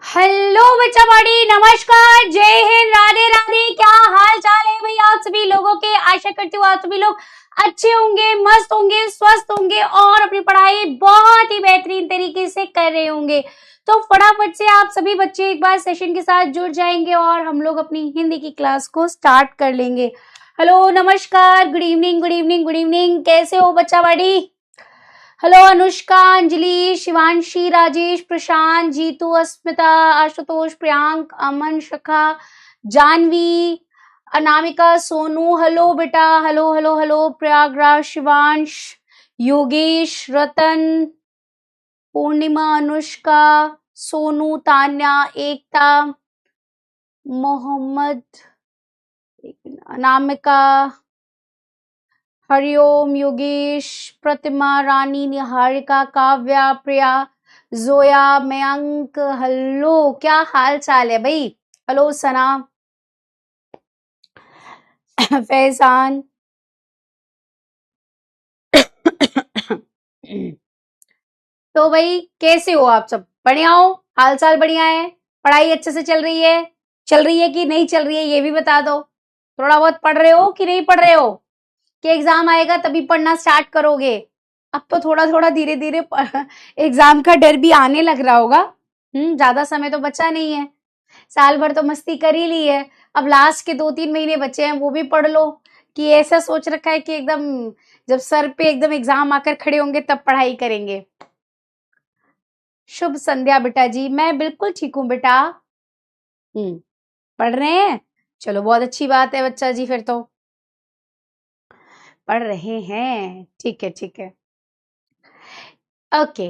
Hello बच्चा बड़ी, नमस्कार, जय हिंद, राधे राधे। क्या हाल चाल है भाई आप सभी लोगों के। आशा करती हूँ आप सभी लोग अच्छे होंगे, मस्त होंगे, स्वस्थ होंगे और अपनी पढ़ाई बहुत ही बेहतरीन तरीके से कर रहे होंगे। तो फटाफट से आप सभी बच्चे एक बार सेशन के साथ जुड़ जाएंगे और हम लोग अपनी हिंदी की क्लास को स्टार्ट कर लेंगे। हेलो, नमस्कार, good evening, good evening, good evening. कैसे हो बच्चा बड़ी? हेलो अनुष्का, अंजलि, शिवांशी, राजेश, प्रशांत, जीतू, अस्मिता, आशुतोष, प्रियांक, अमन, शिखा, जानवी, अनामिका, सोनू। हेलो बेटा, hello hello hello. Prayagraj, Shivansh, Yogesh, Ratan, Purnima, Anushka, Sonu, Tanya, Ekta, Mohammad, Anamika, Hariom, Yogesh, Pratima, Rani, Niharika, Kavya, Priya, Zoya, Mayank. Hello, क्या हाल चाल है भाई? हेलो सना, फैजान। तो भाई कैसे हो आप सब? बढ़िया हो? हाल चाल बढ़िया है? पढ़ाई अच्छे से चल रही है? चल रही है कि नहीं चल रही है ये भी बता दो। थोड़ा बहुत पढ़ रहे हो कि नहीं पढ़ रहे हो? कि एग्जाम आएगा तभी पढ़ना स्टार्ट करोगे? अब तो थोड़ा थोड़ा धीरे धीरे एग्जाम का डर भी आने लग रहा होगा। ज्यादा समय तो बचा नहीं है। साल भर तो मस्ती कर ही ली है। अब लास्ट के 2-3 महीने बचे हैं, वो भी पढ़ लो। कि ऐसा सोच रखा है कि एकदम जब सर पे एकदम एग्जाम आकर खड़े होंगे तब पढ़ाई करेंगे। शुभ संध्या बेटा जी, मैं बिल्कुल ठीक हूँ बेटा। पढ़ रहे हैं? चलो बहुत अच्छी बात है बच्चा जी, फिर तो पढ़ रहे हैं। ठीक है, ठीक है। ओके,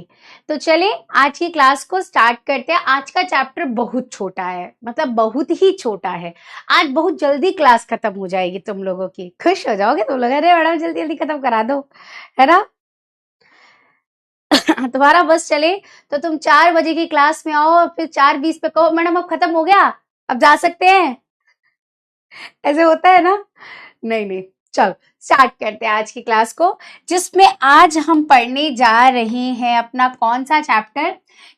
तो चले आज की क्लास को स्टार्ट करते हैं। आज का चैप्टर बहुत छोटा है, मतलब बहुत ही छोटा है। आज बहुत जल्दी क्लास खत्म हो जाएगी, तुम लोगों की। खुश हो जाओगे तुम लोग। अरे मैडम जल्दी जल्दी खत्म करा दो, है ना? तुम्हारा बस चले तो तुम 4 बजे की क्लास में आओ और फिर 4:20 पे कहो मैडम अब खत्म हो गया, अब जा सकते हैं। ऐसे होता है ना? नहीं नहीं, चलो स्टार्ट करते हैं आज की क्लास को, जिसमें आज हम पढ़ने जा रहे हैं अपना कौन सा चैप्टर?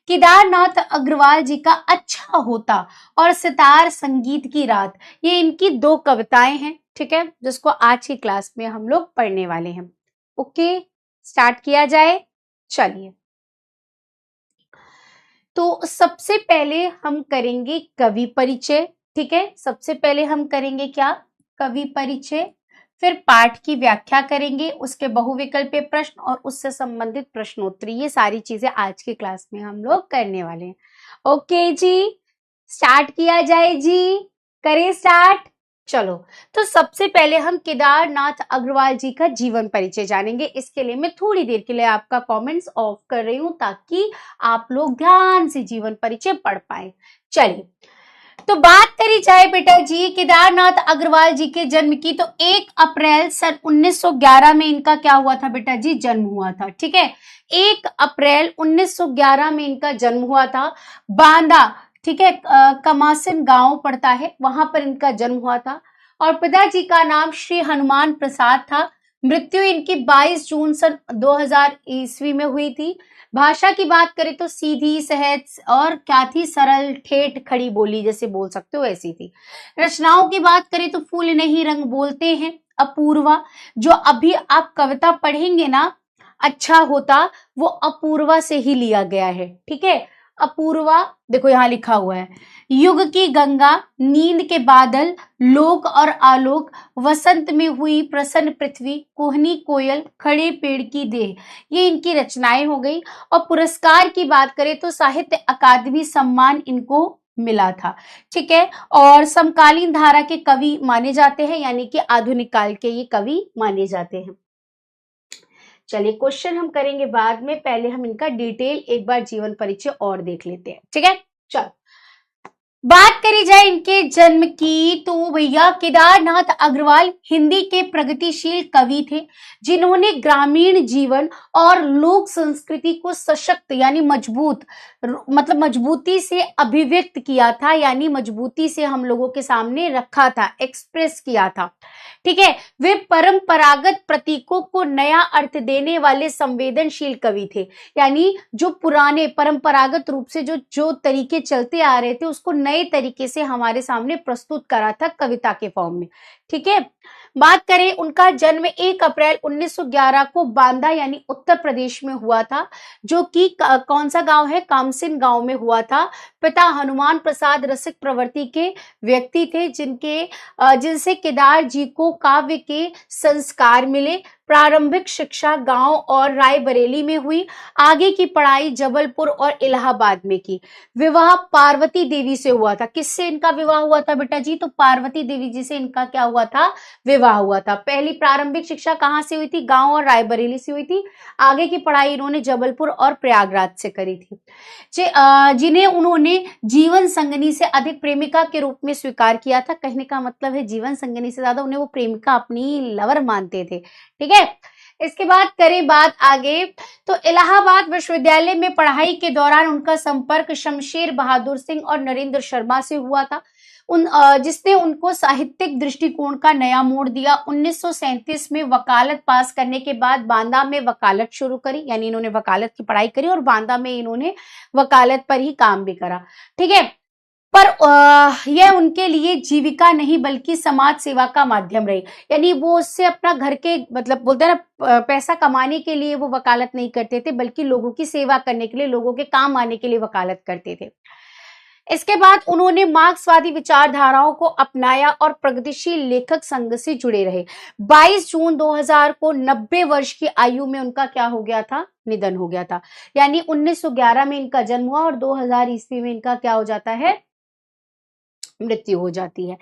केदारनाथ अग्रवाल जी का अच्छा होता और सितार संगीत की रात। ये इनकी 2 कविताएं हैं, ठीक है, जिसको आज की क्लास में हम लोग पढ़ने वाले हैं। ओके, स्टार्ट किया जाए। चलिए, तो सबसे पहले हम करेंगे कवि परिचय। ठीक है, सबसे पहले हम करेंगे क्या? कवि परिचय। फिर पाठ की व्याख्या करेंगे, उसके बहुविकल्पीय प्रश्न और उससे संबंधित प्रश्नोत्तरी। ये सारी चीजें आज की क्लास में हम लोग करने वाले हैं। ओके जी, स्टार्ट किया जाए जी। करें स्टार्ट। चलो, तो सबसे पहले हम केदारनाथ अग्रवाल जी का जीवन परिचय जानेंगे। इसके लिए मैं थोड़ी देर के लिए आपका कमेंट्स ऑफ कर रही हूं ताकि आप लोग ध्यान से जीवन परिचय पढ़ पाए। चलिए, तो बात करी जाए बेटा जी केदारनाथ अग्रवाल जी के जन्म की, तो 1 अप्रैल सन 1911 में इनका क्या हुआ था बेटा जी? जन्म हुआ था। ठीक है, 1 अप्रैल 1911 में इनका जन्म हुआ था। बांदा, ठीक है, कमासिन गांव पड़ता है, वहां पर इनका जन्म हुआ था। और पिताजी का नाम श्री हनुमान प्रसाद था। मृत्यु इनकी 22 जून सन 2000 ईस्वी में हुई थी। भाषा की बात करें तो सीधी, सहज और क्या थी? सरल, ठेठ, खड़ी बोली जैसे बोल सकते हो ऐसी थी। रचनाओं की बात करें तो फूल नहीं रंग बोलते हैं, अपूर्वा। जो अभी आप कविता पढ़ेंगे ना, अच्छा होता, वो अपूर्वा से ही लिया गया है। ठीक है, अपूर्वा देखो यहां लिखा हुआ है। युग की गंगा, नींद के बादल, लोक और आलोक, वसंत में हुई प्रसन्न पृथ्वी, कोहनी कोयल, खड़े पेड़ की देह। ये इनकी रचनाएं हो गई। और पुरस्कार की बात करें तो साहित्य अकादमी सम्मान इनको मिला था। ठीक है, और समकालीन धारा के कवि माने जाते हैं, यानी कि आधुनिक काल के ये कवि माने जाते हैं। चलिए, क्वेश्चन हम करेंगे बाद में, पहले हम इनका डिटेल एक बार जीवन परिचय और देख लेते हैं। ठीक है, चलो, बात करी जाए इनके जन्म की तो भैया केदारनाथ अग्रवाल हिंदी के प्रगतिशील कवि थे, जिन्होंने ग्रामीण जीवन और लोक संस्कृति को सशक्त यानी मजबूत मतलब मजबूती से अभिव्यक्त किया था, यानी मजबूती से हम लोगों के सामने रखा था, एक्सप्रेस किया था। ठीक है, वे परंपरागत प्रतीकों को नया अर्थ देने वाले संवेदनशील कवि थे, यानी जो पुराने परंपरागत रूप से जो जो तरीके चलते आ रहे थे उसको नए तरीके से हमारे सामने प्रस्तुत करा था कविता के फॉर्म में। ठीक है, बात करें उनका जन्म 1 अप्रैल 1911 को बांदा यानी उत्तर प्रदेश में हुआ था, जो कि कौन सा गांव है, कामसिन गांव में हुआ था। पिता हनुमान प्रसाद रसिक प्रवृत्ति के व्यक्ति थे, जिनसे केदार जी को काव्य के संस्कार मिले। प्रारंभिक शिक्षा गांव और रायबरेली में हुई, आगे की पढ़ाई जबलपुर और इलाहाबाद में की। विवाह पार्वती देवी से हुआ था। किससे इनका विवाह हुआ था बेटा जी? तो पार्वती देवी जी से इनका क्या हुआ था? विवाह हुआ था। पहली प्रारंभिक शिक्षा कहाँ से हुई थी? गांव और रायबरेली से हुई थी। आगे की पढ़ाई इन्होंने जबलपुर और प्रयागराज से करी थी, जिन्हें उन्होंने जीवन संगनी से अधिक प्रेमिका के रूप में स्वीकार किया था। कहने का मतलब है जीवन संगनी से ज्यादा उन्हें वो प्रेमिका अपनी लवर मानते थे। ठीक है, इसके बाद करें बात आगे, तो इलाहाबाद विश्वविद्यालय में पढ़ाई के दौरान उनका संपर्क शमशेर बहादुर सिंह और नरेंद्र शर्मा से हुआ था, जिसने उनको साहित्यिक दृष्टिकोण का नया मोड़ दिया। 1937 में वकालत पास करने के बाद बांदा में वकालत शुरू करी, यानी इन्होंने वकालत की पढ़ाई करी और बांदा में इन्होंने वकालत पर ही काम भी करा। ठीक है, पर यह उनके लिए जीविका नहीं बल्कि समाज सेवा का माध्यम रही, यानी वो उससे अपना घर के मतलब बोलते हैं ना पैसा कमाने के लिए वो वकालत नहीं करते थे, बल्कि लोगों की सेवा करने के लिए, लोगों के काम आने के लिए वकालत करते थे। इसके बाद उन्होंने मार्क्सवादी विचारधाराओं को अपनाया और प्रगतिशील लेखक संघ से जुड़े रहे। 22 जून 2000 को 90 वर्ष की आयु में उनका क्या हो गया था? निधन हो गया था। यानी 1911 में इनका जन्म हुआ और 2000 ईस्वी में इनका क्या हो जाता है? मृत्यु हो जाती है।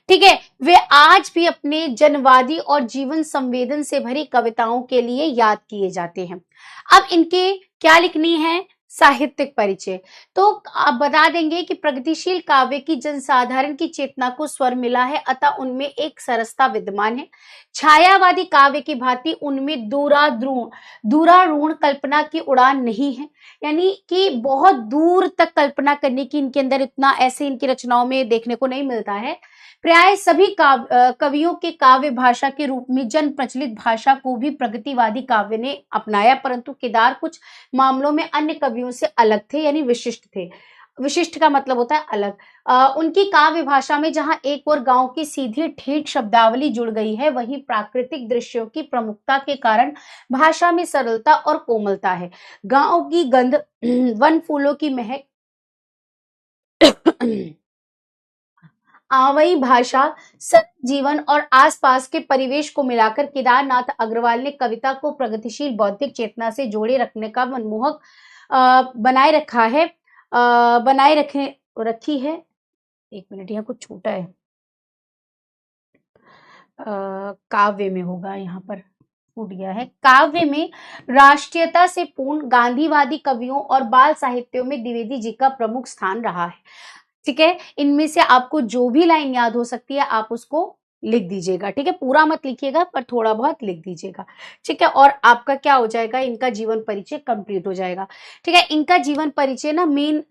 ठीक है, वे आज भी अपने जनवादी और जीवन संवेदन से भरी कविताओं के लिए याद किए जाते हैं। अब इनके क्या लिखनी है? साहित्यिक परिचय। तो आप बता देंगे कि प्रगतिशील काव्य की जनसाधारण की चेतना को स्वर मिला है, अतः उनमें एक सरसता विद्यमान है। छायावादी काव्य की भांति उनमें दूरारूढ़ कल्पना की उड़ान नहीं है, यानी कि बहुत दूर तक कल्पना करने की इनके अंदर इतना ऐसे इनकी रचनाओं में देखने को नहीं मिलता है। प्राय सभी कवियों के काव्य भाषा के रूप में जन प्रचलित भाषा को भी प्रगतिवादी काव्य ने अपनाया, परंतु केदार कुछ मामलों में अन्य कवियों से अलग थे, यानी विशिष्ट थे। विशिष्ट का मतलब होता है अलग। उनकी काव्य भाषा में जहां एक और गांव की सीधी ठेठ शब्दावली जुड़ गई है, वहीं प्राकृतिक दृश्यों की प्रमुखता के कारण भाषा में सरलता और कोमलता है। गांव की गंध, वन फूलों की महक, आवई भाषा, सत जीवन और आसपास के परिवेश को मिलाकर केदारनाथ अग्रवाल ने कविता को प्रगतिशील बौद्धिक चेतना से जोड़े रखने का मनमोहक बनाए रखा है, बनाए रखे रखी है। एक मिनट, यहाँ कुछ छूटा है, काव्य में होगा, यहाँ पर छूट गया है। काव्य में राष्ट्रीयता से पूर्ण गांधीवादी कवियों और बाल साहित्यों में द्विवेदी जी का प्रमुख स्थान रहा है। ठीक है, इनमें से आपको जो भी लाइन याद हो सकती है आप उसको लिख दीजिएगा। ठीक है, पूरा मत लिखिएगा पर थोड़ा बहुत लिख दीजिएगा। ठीक है, और आपका क्या हो जाएगा, इनका जीवन परिचय कंप्लीट हो जाएगा। ठीक है, इनका जीवन परिचय ना मेन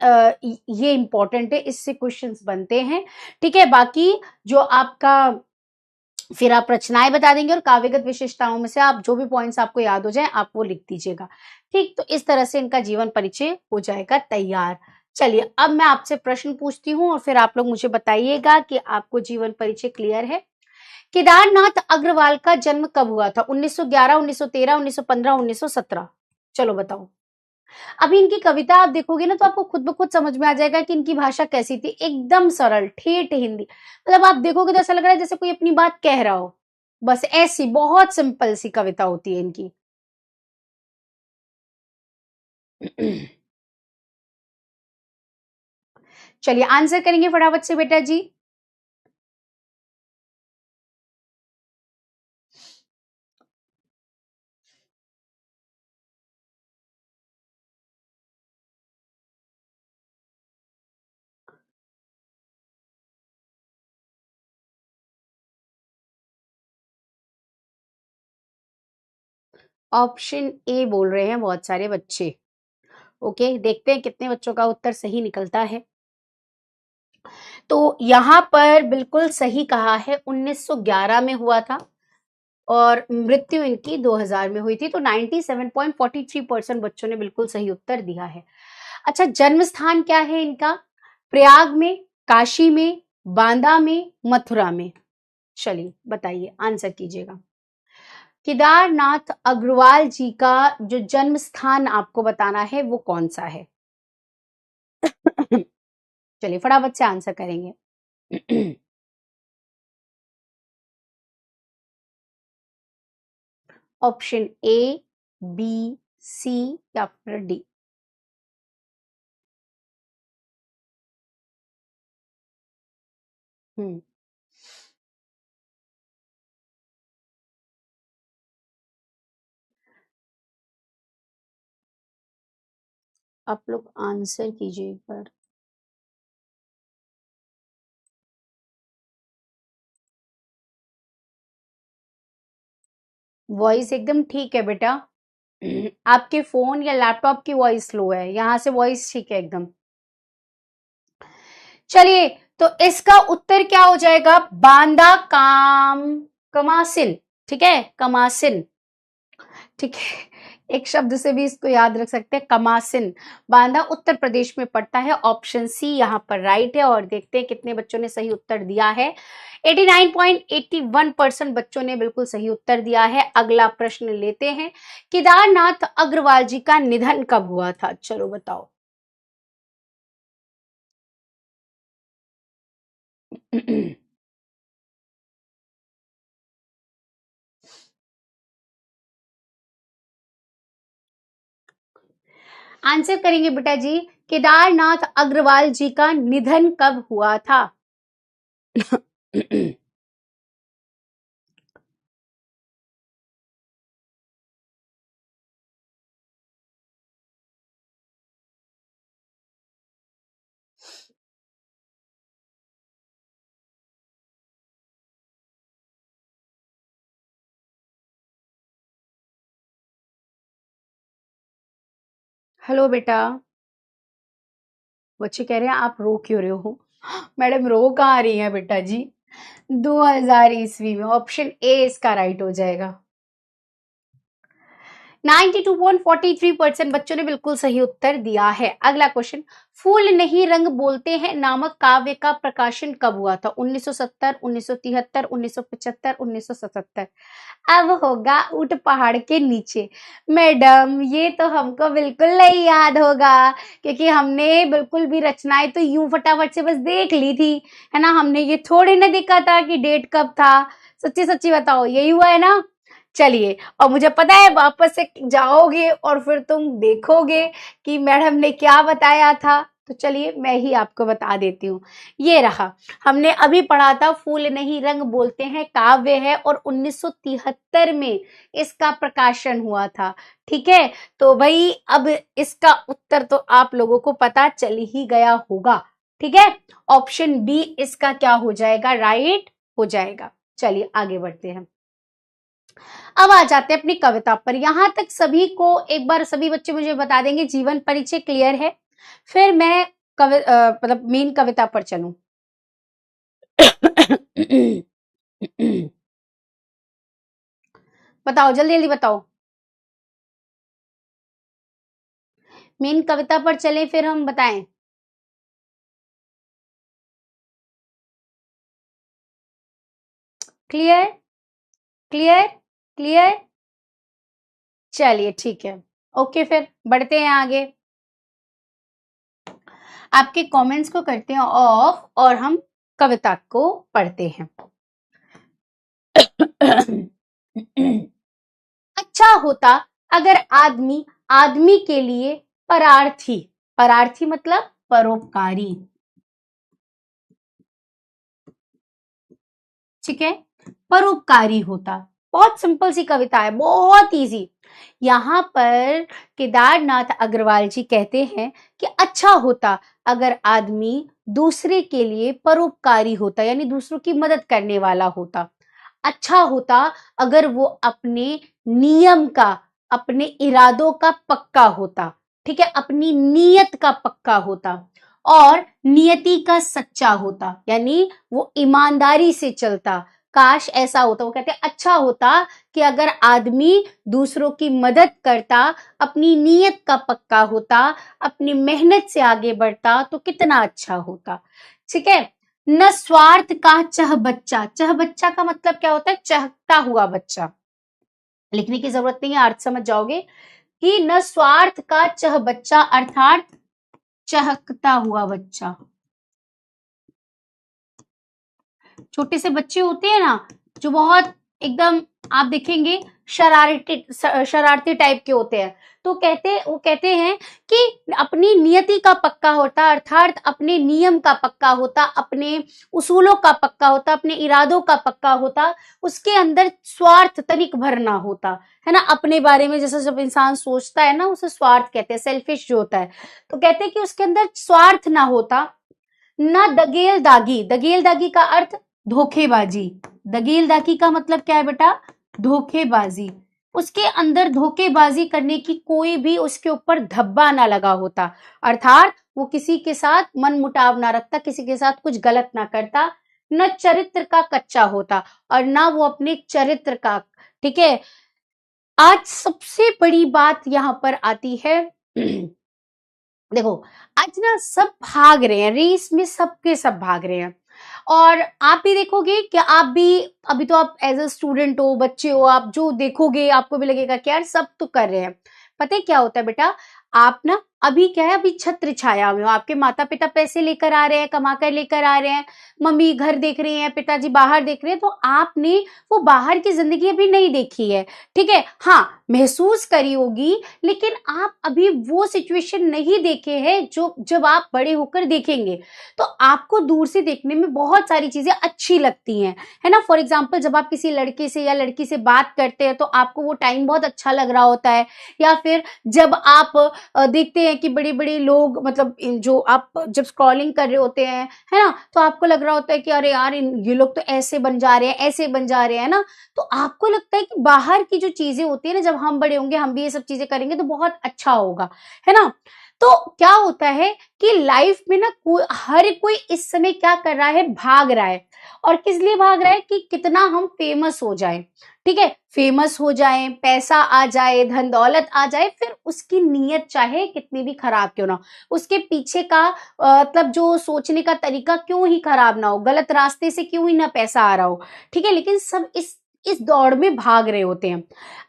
ये इंपॉर्टेंट है, इससे क्वेश्चंस बनते हैं। ठीक है, बाकी जो आपका फिर आप रचनाएं बता देंगे और काव्यगत विशेषताओं में से आप जो भी पॉइंट्स आपको याद हो जाए आप वो लिख दीजिएगा। ठीक, तो इस तरह से इनका जीवन परिचय हो जाएगा तैयार। चलिए, अब मैं आपसे प्रश्न पूछती हूँ और फिर आप लोग मुझे बताइएगा कि आपको जीवन परिचय क्लियर है। केदारनाथ अग्रवाल का जन्म कब हुआ था? 1911, 1913, 1915, 1917? चलो बताओ। अभी इनकी कविता आप देखोगे ना तो आपको खुद ब खुद समझ में आ जाएगा कि इनकी भाषा कैसी थी। एकदम सरल ठेठ हिंदी, मतलब आप देखोगे तो ऐसा लग रहा है जैसे कोई अपनी बात कह रहा हो। बस ऐसी बहुत सिंपल सी कविता होती है इनकी। चलिए आंसर करेंगे फटाफट से बेटा जी। ऑप्शन ए बोल रहे हैं बहुत सारे बच्चे। ओके, देखते हैं कितने बच्चों का उत्तर सही निकलता है। तो यहाँ पर बिल्कुल सही कहा है, 1911 में हुआ था और मृत्यु इनकी 2000 में हुई थी। तो 97.43% बच्चों ने बिल्कुल सही उत्तर दिया है। अच्छा, जन्म स्थान क्या है इनका? प्रयाग में, काशी में, बांदा में, मथुरा में? चलिए बताइए, आंसर कीजिएगा। केदारनाथ अग्रवाल जी का जो जन्म स्थान आपको बताना है वो कौन सा है? चलिए फटाफट से आंसर करेंगे। ऑप्शन ए, बी, सी या फिर डी? आप लोग आंसर कीजिए एक बार। वॉइस एकदम ठीक है बेटा। आपके फोन या लैपटॉप की वॉइस लो है, यहां से वॉइस ठीक है एकदम। चलिए, तो इसका उत्तर क्या हो जाएगा? बांदा कमासिन। ठीक है, कमासिन। ठीक है, एक शब्द से भी इसको याद रख सकते हैं, कमासिन। बांदा उत्तर प्रदेश में पड़ता है। ऑप्शन सी यहाँ पर राइट है। और देखते हैं कितने बच्चों ने सही उत्तर दिया है। 89.81% बच्चों ने बिल्कुल सही उत्तर दिया है। अगला प्रश्न लेते हैं। केदारनाथ अग्रवाल जी का निधन कब हुआ था? चलो बताओ। आंसर करेंगे बेटा जी। केदारनाथ अग्रवाल जी का निधन कब हुआ था? हेलो बेटा। बच्चे कह रहे हैं आप रो क्यों रहे हो? मैडम रो कहाँ रही है बेटा जी? 2000 ईस्वी में। ऑप्शन ए इसका राइट हो जाएगा। 92.43% बच्चों ने बिल्कुल सही उत्तर दिया है। अगला क्वेश्चन। फूल नहीं रंग बोलते हैं नामक काव्य का प्रकाशन कब हुआ था? 1970, 1973, 1975, 1977? अब होगा ऊंट पहाड़ के नीचे। मैडम ये तो हमको बिल्कुल नहीं याद होगा, क्योंकि हमने बिल्कुल भी रचनाएं तो यूं फटाफट से बस देख ली थी, है ना। हमने ये थोड़ी ना देखा था कि डेट कब था। सच्ची सच्ची बताओ, यही हुआ है ना? चलिए, और मुझे पता है वापस से जाओगे और फिर तुम देखोगे कि मैडम ने क्या बताया था। तो चलिए मैं ही आपको बता देती हूँ। ये रहा, हमने अभी पढ़ा था फूल नहीं रंग बोलते हैं काव्य है, और 1973 में इसका प्रकाशन हुआ था। ठीक है, तो भाई अब इसका उत्तर तो आप लोगों को पता चल ही गया होगा। ठीक है, ऑप्शन बी इसका क्या हो जाएगा? राइट हो जाएगा। चलिए आगे बढ़ते हैं। अब आ जाते हैं अपनी कविता पर। यहां तक सभी को एक बार सभी बच्चे मुझे बता देंगे जीवन परिचय क्लियर है? फिर मैं मतलब मेन कविता पर चलूं। बताओ जल्दी जल्दी बताओ। मेन कविता पर चले फिर हम बताएं। Clear clear clear. चलिए ठीक है, ओके फिर बढ़ते हैं आगे। आपके कमेंट्स को करते हैं ऑफ और हम कविता को पढ़ते हैं। अच्छा होता अगर आदमी आदमी के लिए परार्थी, परार्थी मतलब परोपकारी, ठीक है, परोपकारी होता। बहुत सिंपल सी कविता है, बहुत इजी। यहाँ पर केदारनाथ अग्रवाल जी कहते हैं कि अच्छा होता अगर आदमी दूसरे के लिए परोपकारी होता, यानी दूसरों की मदद करने वाला होता। अच्छा होता अगर वो अपने नियम का अपने इरादों का पक्का होता, ठीक है, अपनी नीयत का पक्का होता और नियति का सच्चा होता, यानी वो ईमानदारी से चलता। काश ऐसा होता, वो कहते अच्छा होता कि अगर आदमी दूसरों की मदद करता, अपनी नीयत का पक्का होता, अपनी मेहनत से आगे बढ़ता तो कितना अच्छा होता। ठीक है, न स्वार्थ का चह बच्चा, चह बच्चा का मतलब क्या होता है, चहकता हुआ बच्चा, लिखने की जरूरत नहीं है, अर्थ समझ जाओगे कि न स्वार्थ का चह बच्चा अर्थात चहकता हुआ बच्चा। छोटे से बच्चे होते हैं ना जो बहुत एकदम आप देखेंगे शरारती टाइप के होते हैं, तो वो कहते हैं कि अपनी नियति का पक्का होता, अर्थात अपने नियम का पक्का होता, अपने उसूलों का पक्का होता, अपने इरादों का पक्का होता, उसके अंदर स्वार्थ तनिक भर ना होता, है ना। अपने बारे में जैसे जब इंसान सोचता है ना उसे स्वार्थ कहते हैं, सेल्फिश जो होता है, तो कहते हैं कि उसके अंदर स्वार्थ ना होता, ना दगेलदागी, दगेलदागी का अर्थ धोखेबाजी, दगेलदागी का मतलब क्या है बेटा, धोखेबाजी, उसके अंदर धोखेबाजी करने की कोई भी उसके ऊपर धब्बा ना लगा होता, अर्थात वो किसी के साथ मन मुटाव ना रखता, किसी के साथ कुछ गलत ना करता, न चरित्र का कच्चा होता और ना वो अपने चरित्र का। ठीक है, आज सबसे बड़ी बात यहां पर आती है देखो आज ना सब भाग रहे हैं रेस में, सबके सब भाग रहे हैं और आप भी देखोगे कि आप भी अभी तो आप एज अ स्टूडेंट हो, बच्चे हो, आप जो देखोगे आपको भी लगेगा कि यार सब तो कर रहे हैं। पता है क्या होता है बेटा, आप ना अभी क्या है, अभी छत्र छाया में हो, आपके माता पिता पैसे लेकर आ रहे हैं, कमा कर लेकर आ रहे हैं, मम्मी घर देख रही हैं, पिताजी बाहर देख रहे हैं, तो आपने वो बाहर की जिंदगी अभी नहीं देखी है। ठीक है, हाँ महसूस करी होगी, लेकिन आप अभी वो सिचुएशन नहीं देखे हैं जो जब आप बड़े होकर देखेंगे तो आपको दूर से देखने में बहुत सारी चीजें अच्छी लगती हैं, है ना। फॉर एग्जाम्पल जब आप किसी लड़के से या लड़की से बात करते हैं तो आपको वो टाइम बहुत अच्छा लग रहा होता है, या फिर जब आप देखते हैं कि बड़े बड़े लोग, मतलब जो आप जब स्क्रॉलिंग कर रहे होते हैं, है ना, तो आपको लग रहा होता है कि अरे यार ये लोग तो ऐसे बन जा रहे हैं, ऐसे बन जा रहे हैं ना, तो आपको लगता है कि बाहर की जो चीजें होती है ना, जब हम बड़े होंगे हम भी ये सब चीजें करेंगे तो बहुत अच्छा होगा, है ना। तो क्या होता है कि लाइफ में ना हर कोई इस समय क्या कर रहा है, भाग रहा है, और किस लिए भाग रहा है कि कितना हम फेमस हो जाएं। ठीक है, फेमस हो जाएं, पैसा आ जाए, धन दौलत आ जाए, फिर उसकी नीयत चाहे कितनी भी खराब क्यों ना हो, उसके पीछे का मतलब जो सोचने का तरीका क्यों ही खराब ना हो, गलत रास्ते से क्यों ही ना पैसा आ रहा हो। ठीक है, लेकिन सब इस दौड़ में भाग रहे होते हैं।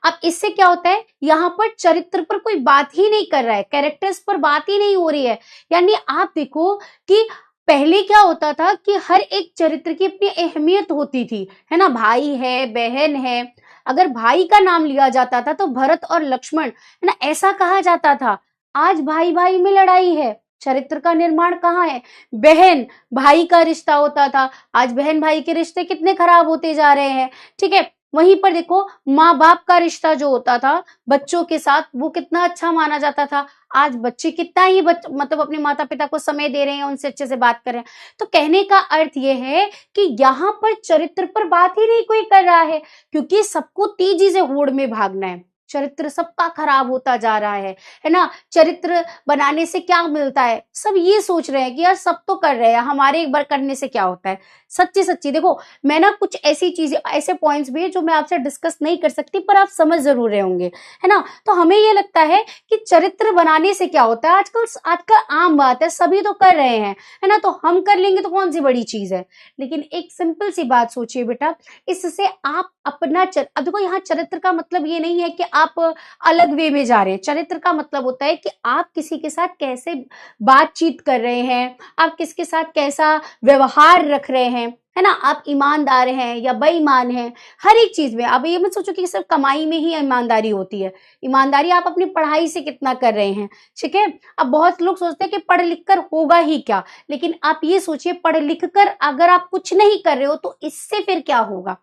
अब इससे क्या होता है, यहाँ पर चरित्र पर कोई बात ही नहीं कर रहा है, कैरेक्टर्स पर बात ही नहीं हो रही है। यानी आप देखो कि पहले क्या होता था कि हर एक चरित्र की अपनी अहमियत होती थी, है ना, भाई है, बहन है, अगर भाई का नाम लिया जाता था तो भरत और लक्ष्मण, है ना, ऐसा कहा जाता था। आज भाई भाई में लड़ाई है, चरित्र का निर्माण कहाँ है। बहन भाई का रिश्ता होता था, आज बहन भाई के रिश्ते कितने खराब होते जा रहे हैं। ठीक है, वहीं पर देखो माँ बाप का रिश्ता जो होता था बच्चों के साथ, वो कितना अच्छा माना जाता था। आज बच्चे कितना ही मतलब अपने माता पिता को समय दे रहे हैं, उनसे अच्छे से बात कर रहे हैं। तो कहने का अर्थ यह है कि यहाँ पर चरित्र पर बात ही नहीं कोई कर रहा है, क्योंकि सबको तेजी से होड़ में भागना है, चरित्र सबका खराब होता जा रहा है ना। चरित्र बनाने से क्या मिलता है, सब ये सोच रहे हैं कि यार सब तो कर रहे हैं, हमारे एक बार करने से क्या होता है। सच्ची सच्ची देखो, मैं ना कुछ ऐसी चीजें, ऐसे पॉइंट्स भी है जो मैं आपसे डिस्कस नहीं कर सकती, पर आप समझ जरूर रहे होंगे, है ना। तो हमें ये लगता है कि चरित्र बनाने से क्या होता है, आजकल आम बात है, सभी तो कर रहे हैं, है ना, तो हम कर लेंगे तो कौन सी बड़ी चीज है। लेकिन एक सिंपल सी बात सोचिए बेटा, इससे आप अपना अब देखो यहाँ चरित्र का मतलब ये नहीं है कि आप अलग वे में जा रहे हैं। चरित्र का मतलब होता है कि आप किसी के साथ कैसे बातचीत कर रहे हैं, आप किसके साथ कैसा व्यवहार रख रहे हैं, है ना, आप ईमानदार हैं या बेईमान हैं। हर एक चीज में आप ये मत सोचो कि सिर्फ कमाई में ही ईमानदारी होती है। ईमानदारी आप अपनी पढ़ाई से कितना कर रहे हैं। ठीक है, अब बहुत लोग सोचते हैं कि पढ़ लिख कर होगा ही क्या, लेकिन आप ये सोचिए पढ़ लिख कर अगर आप कुछ नहीं कर रहे हो तो इससे फिर क्या होगा,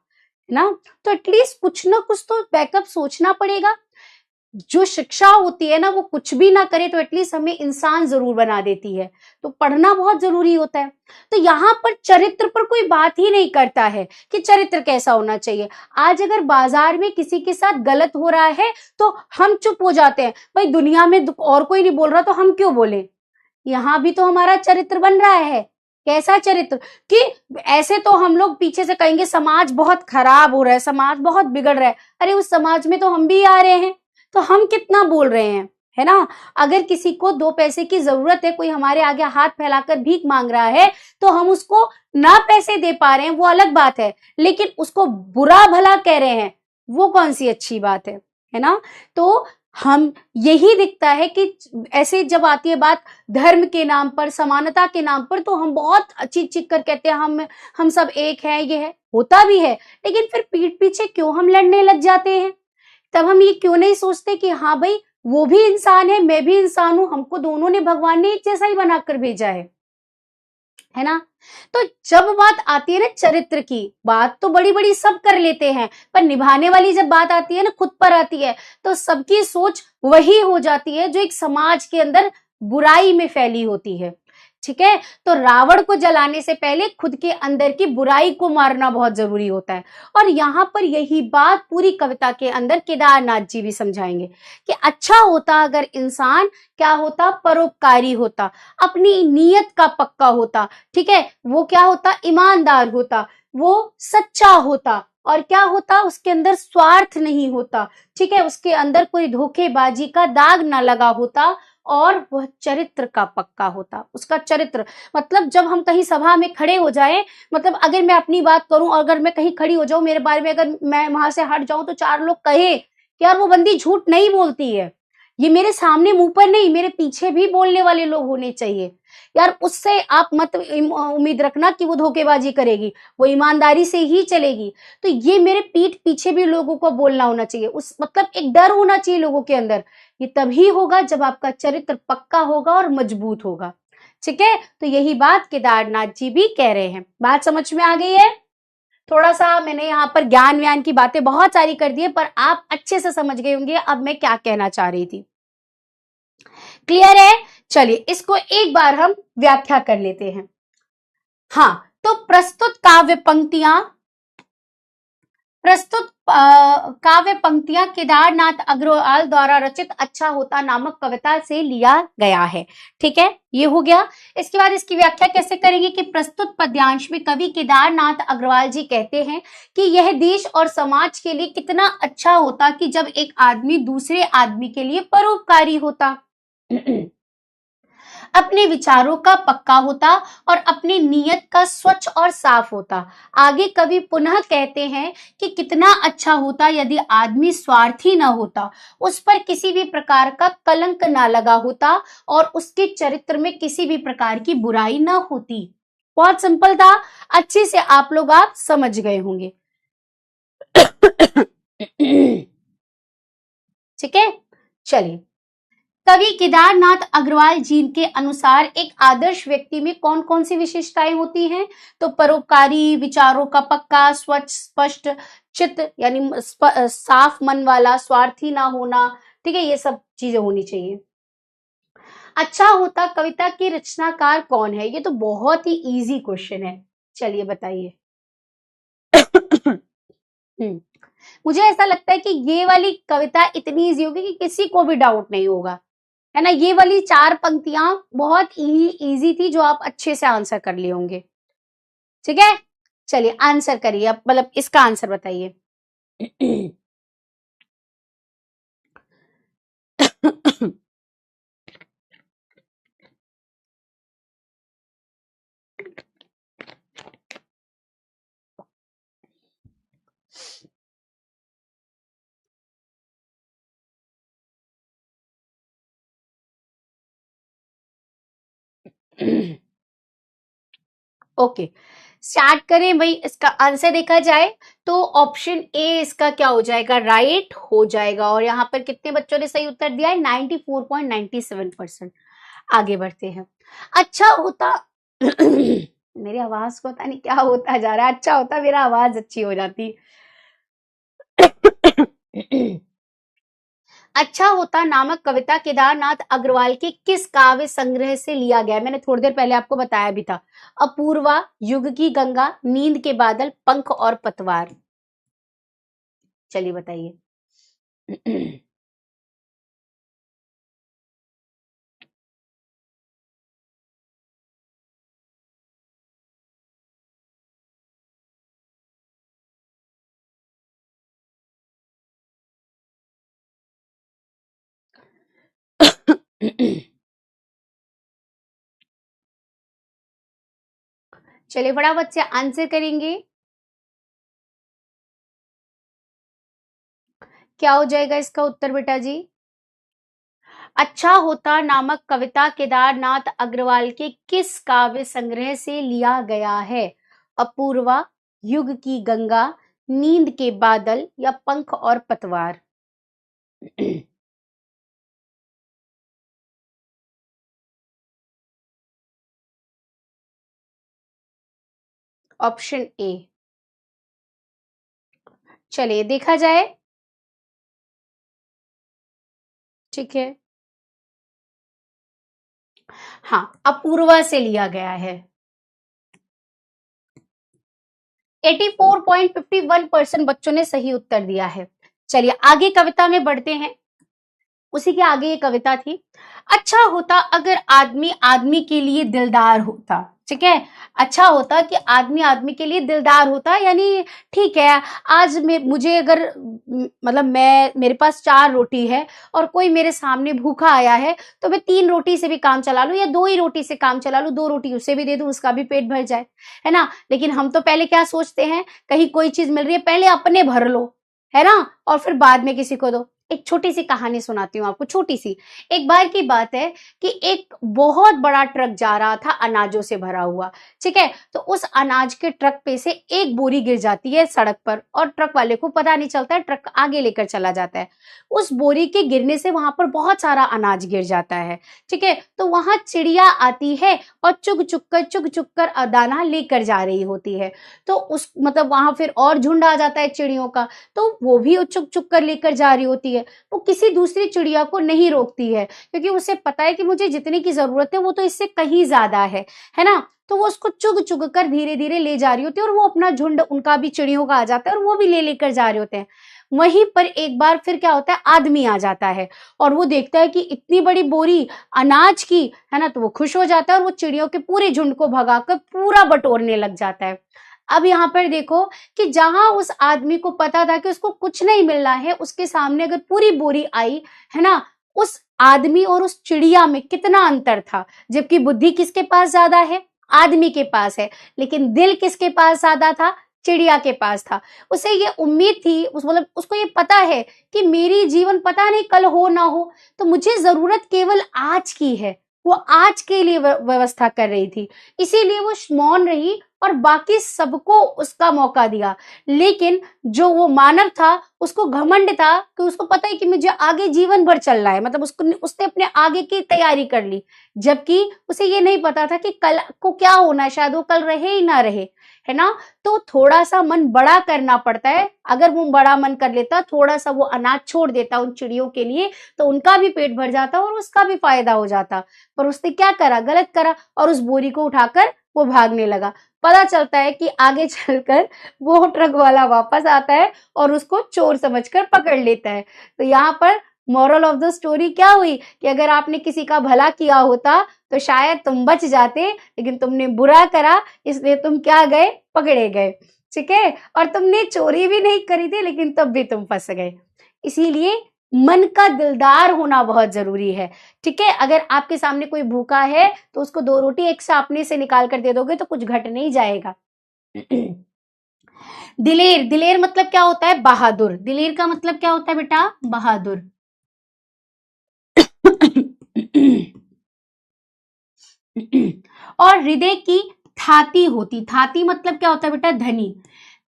है ना। तो एटलीस्ट कुछ ना कुछ तो बैकअप सोचना पड़ेगा। जो शिक्षा होती है ना वो कुछ भी ना करे तो एटलीस्ट हमें इंसान जरूर बना देती है, तो पढ़ना बहुत जरूरी होता है। तो यहाँ पर चरित्र पर कोई बात ही नहीं करता है कि चरित्र कैसा होना चाहिए। आज अगर बाजार में किसी के साथ गलत हो रहा है तो हम चुप हो जाते हैं, भाई दुनिया में और कोई नहीं बोल रहा तो हम क्यों बोले। यहाँ भी तो हमारा चरित्र बन रहा है। कैसा चरित्र कि ऐसे तो हम लोग पीछे से कहेंगे समाज बहुत खराब हो रहा है, समाज बहुत बिगड़ रहा है। अरे उस समाज में तो हम भी आ रहे हैं, तो हम कितना बोल रहे हैं, है ना। अगर किसी को 2 पैसे की जरूरत है, कोई हमारे आगे हाथ फैलाकर भीख मांग रहा है तो हम उसको ना पैसे दे पा रहे हैं वो अलग बात है, लेकिन उसको बुरा भला कह रहे हैं वो कौन सी अच्छी बात है ना। तो हम यही दिखता है कि ऐसे जब आती है बात धर्म के नाम पर, समानता के नाम पर, तो हम बहुत चीख चीख कर कहते हैं हम सब एक हैं, ये है, होता भी है, लेकिन फिर पीठ पीछे क्यों हम लड़ने लग जाते हैं। तब हम ये क्यों नहीं सोचते कि हाँ भाई वो भी इंसान है, मैं भी इंसान हूं, हमको दोनों ने भगवान ने एक जैसा ही बनाकर भेजा है ना। तो जब बात आती है ना चरित्र की, बात तो बड़ी बड़ी सब कर लेते हैं, पर निभाने वाली जब बात आती है ना, खुद पर आती है, तो सबकी सोच वही हो जाती है जो एक समाज के अंदर बुराई में फैली होती है। ठीक है, तो रावण को जलाने से पहले खुद के अंदर की बुराई को मारना बहुत जरूरी होता है। और यहाँ पर यही बात पूरी कविता के अंदर केदारनाथ जी भी समझाएंगे कि अच्छा होता अगर इंसान क्या होता, परोपकारी होता, अपनी नीयत का पक्का होता। ठीक है, वो क्या होता, ईमानदार होता, वो सच्चा होता, और क्या होता, उसके अंदर स्वार्थ नहीं होता। ठीक है, उसके अंदर कोई धोखेबाजी का दाग ना लगा होता, और वह चरित्र का पक्का होता। उसका चरित्र मतलब जब हम कहीं सभा में खड़े हो जाए, मतलब अगर मैं अपनी बात करूं, अगर मैं कहीं खड़ी हो जाऊं, मेरे बारे में अगर मैं वहां से हट जाऊं तो 4 लोग कहे कि यार वो बंदी झूठ नहीं बोलती है, ये मेरे सामने मुंह पर नहीं, मेरे पीछे भी बोलने वाले लोग होने चाहिए यार। उससे आप मत उम्मीद रखना कि वो धोखेबाजी करेगी, वो ईमानदारी से ही चलेगी। तो ये मेरे पीठ पीछे भी लोगों को बोलना होना चाहिए, उस मतलब एक डर होना चाहिए लोगों के अंदर। ये तभी होगा जब आपका चरित्र पक्का होगा और मजबूत होगा। ठीक है, तो यही बात केदारनाथ जी भी कह रहे हैं। बात समझ में आ गई है। थोड़ा सा मैंने यहाँ पर ज्ञान व्यान की बातें बहुत सारी कर दी है, पर आप अच्छे से समझ गए होंगे अब मैं क्या कहना चाह रही थी। क्लियर है। चलिए इसको एक बार हम व्याख्या कर लेते हैं। हाँ, तो प्रस्तुत काव्य पंक्तियां केदारनाथ अग्रवाल द्वारा रचित अच्छा होता नामक कविता से लिया गया है। ठीक है, ये हो गया। इसके बाद इसकी व्याख्या कैसे करेंगे कि प्रस्तुत पद्यांश में कवि केदारनाथ अग्रवाल जी कहते हैं कि यह देश और समाज के लिए कितना अच्छा होता कि जब एक आदमी दूसरे आदमी के लिए परोपकारी होता, अपने विचारों का पक्का होता और अपनी नीयत का स्वच्छ और साफ होता। आगे कवि पुनः कहते हैं कि कितना अच्छा होता यदि आदमी स्वार्थी न होता, उस पर किसी भी प्रकार का कलंक ना लगा होता और उसके चरित्र में किसी भी प्रकार की बुराई न होती। बहुत सिंपल था, अच्छे से आप लोग समझ गए होंगे। ठीक है, चलिए कवि केदारनाथ अग्रवाल जी के अनुसार एक आदर्श व्यक्ति में कौन कौन सी विशेषताएं होती हैं, तो परोपकारी, विचारों का पक्का, स्वच्छ, स्पष्ट चित्त यानी साफ मन वाला, स्वार्थी ना होना। ठीक है, ये सब चीजें होनी चाहिए। अच्छा होता कविता की रचनाकार कौन है, ये तो बहुत ही इजी क्वेश्चन है, चलिए बताइए। मुझे ऐसा लगता है कि ये वाली कविता इतनी इजी होगी कि किसी को भी डाउट नहीं होगा, है ना। ये वाली 4 पंक्तियां बहुत ही इजी थी जो आप अच्छे से आंसर कर लिए होंगे। ठीक है, चलिए आंसर करिए, अब मतलब इसका आंसर बताइए। ओके, स्टार्ट करें भाई। इसका आंसर देखा जाए तो ऑप्शन ए इसका क्या हो जाएगा, राइट हो जाएगा। और यहाँ पर कितने बच्चों ने सही उत्तर दिया है, 94.97%। आगे बढ़ते हैं। अच्छा होता मेरी आवाज को पता नहीं क्या होता जा रहा है, अच्छा होता मेरा आवाज अच्छी हो जाती। अच्छा होता नामक कविता केदारनाथ अग्रवाल के किस काव्य संग्रह से लिया गया? मैंने थोड़ी देर पहले आपको बताया भी था। अपूर्वा, युग की गंगा, नींद के बादल, पंख और पतवार। चलिए बताइए। चलिए फटाफट से आंसर करेंगे। क्या हो जाएगा इसका उत्तर बेटा जी? अच्छा होता नामक कविता केदारनाथ अग्रवाल के किस काव्य संग्रह से लिया गया है? अपूर्वा, युग की गंगा, नींद के बादल या पंख और पतवार। Option A. चलिए देखा जाए। ठीक है, हाँ अपूर्वा से लिया गया है। 84.51% बच्चों ने सही उत्तर दिया है। चलिए आगे कविता में बढ़ते हैं। उसी के आगे ये कविता थी। अच्छा होता अगर आदमी आदमी के लिए दिलदार होता। ठीक है, अच्छा होता कि आदमी आदमी के लिए दिलदार होता, यानी ठीक है आज मुझे अगर मतलब मेरे पास 4 रोटी है और कोई मेरे सामने भूखा आया है तो मैं 3 रोटी से भी काम चला लूं या 2 ही रोटी से काम चला लूं, 2 रोटी उसे भी दे दूं, उसका भी पेट भर जाए, है ना। लेकिन हम तो पहले क्या सोचते हैं, कहीं कोई चीज मिल रही है पहले अपने भर लो, है ना, और फिर बाद में किसी को दो। एक छोटी सी कहानी सुनाती हूँ आपको, छोटी सी। एक बार की बात है कि एक बहुत बड़ा ट्रक जा रहा था अनाजों से भरा हुआ। ठीक है, तो उस अनाज के ट्रक पे से एक बोरी गिर जाती है सड़क पर और ट्रक वाले को पता नहीं चलता है, ट्रक आगे लेकर चला जाता है। उस बोरी के गिरने से वहां पर बहुत सारा अनाज गिर जाता है। ठीक है, तो वहां चिड़िया आती है और चुग चुग कर दाना लेकर जा रही होती है। तो उस मतलब वहां फिर और झुंड आ जाता है चिड़ियों का, तो वो भी चुग चुग कर लेकर जा रही होती है। वो किसी दूसरी चिड़िया को नहीं रोकती है क्योंकि उसे पता है कि मुझे जितने की जरूरत है वो तो इससे कहीं ज्यादा है ना। तो वो उसको चुग चुग कर धीरे धीरे ले जा रही होती है और वो अपना झुंड उनका भी चिड़ियों का आ जाता है और वो भी ले लेकर जा रहे होते हैं। वहीं पर एक बार फिर क्या होता है, आदमी आ जाता है और वो देखता है कि इतनी बड़ी बोरी अनाज की, है ना, तो वो खुश हो जाता है और वो चिड़ियों के पूरे झुंड को भगाकर पूरा बटोरने लग जाता है। अब यहाँ पर देखो कि जहां उस आदमी को पता था कि उसको कुछ नहीं मिलना है, उसके सामने अगर पूरी बोरी आई, है ना, उस आदमी और उस चिड़िया में कितना अंतर था। जबकि बुद्धि किसके पास ज्यादा है, आदमी के पास है, लेकिन दिल किसके पास ज्यादा था, चिड़िया के पास था। उसे ये उम्मीद थी, मतलब उसको ये पता है कि मेरी जीवन पता नहीं कल हो ना हो, तो मुझे जरूरत केवल आज की है। वो आज के लिए व्यवस्था कर रही थी, इसीलिए वो मौन रही और बाकी सबको उसका मौका दिया। लेकिन जो वो मानव था उसको घमंड था कि उसको पता है कि मुझे आगे जीवन भर चलना है, मतलब उसने अपने आगे की तैयारी कर ली। जबकि उसे ये नहीं पता था कि कल को क्या होना है, शायद वो कल रहे ही ना रहे, है ना। तो थोड़ा सा मन बड़ा करना पड़ता है। अगर वो बड़ा मन कर लेता, थोड़ा सा वो अनाज छोड़ देता उन चिड़ियों के लिए, तो उनका भी पेट भर जाता और उसका भी फायदा हो जाता। पर उसने क्या करा, गलत करा और उस बोरी को उठाकर वो भागने लगा। पता चलता है कि आगे चलकर वो ट्रक वाला वापस आता है और उसको चोर समझकर पकड़ लेता है। तो यहाँ पर मोरल ऑफ द स्टोरी क्या हुई कि अगर आपने किसी का भला किया होता तो शायद तुम बच जाते, लेकिन तुमने बुरा करा इसलिए तुम क्या गए, पकड़े गए। ठीक है, और तुमने चोरी भी नहीं करी थी लेकिन तब भी तुम फंस गए। इसीलिए मन का दिलदार होना बहुत जरूरी है। ठीक है, अगर आपके सामने कोई भूखा है तो उसको 2 रोटी एक सापने से निकाल कर दे दोगे तो कुछ घट नहीं जाएगा। दिलेर, दिलेर मतलब क्या होता है, बहादुर। दिलेर का मतलब क्या होता है बेटा, बहादुर। और हृदय की थाती होती, थाती मतलब क्या होता है बेटा, धनी।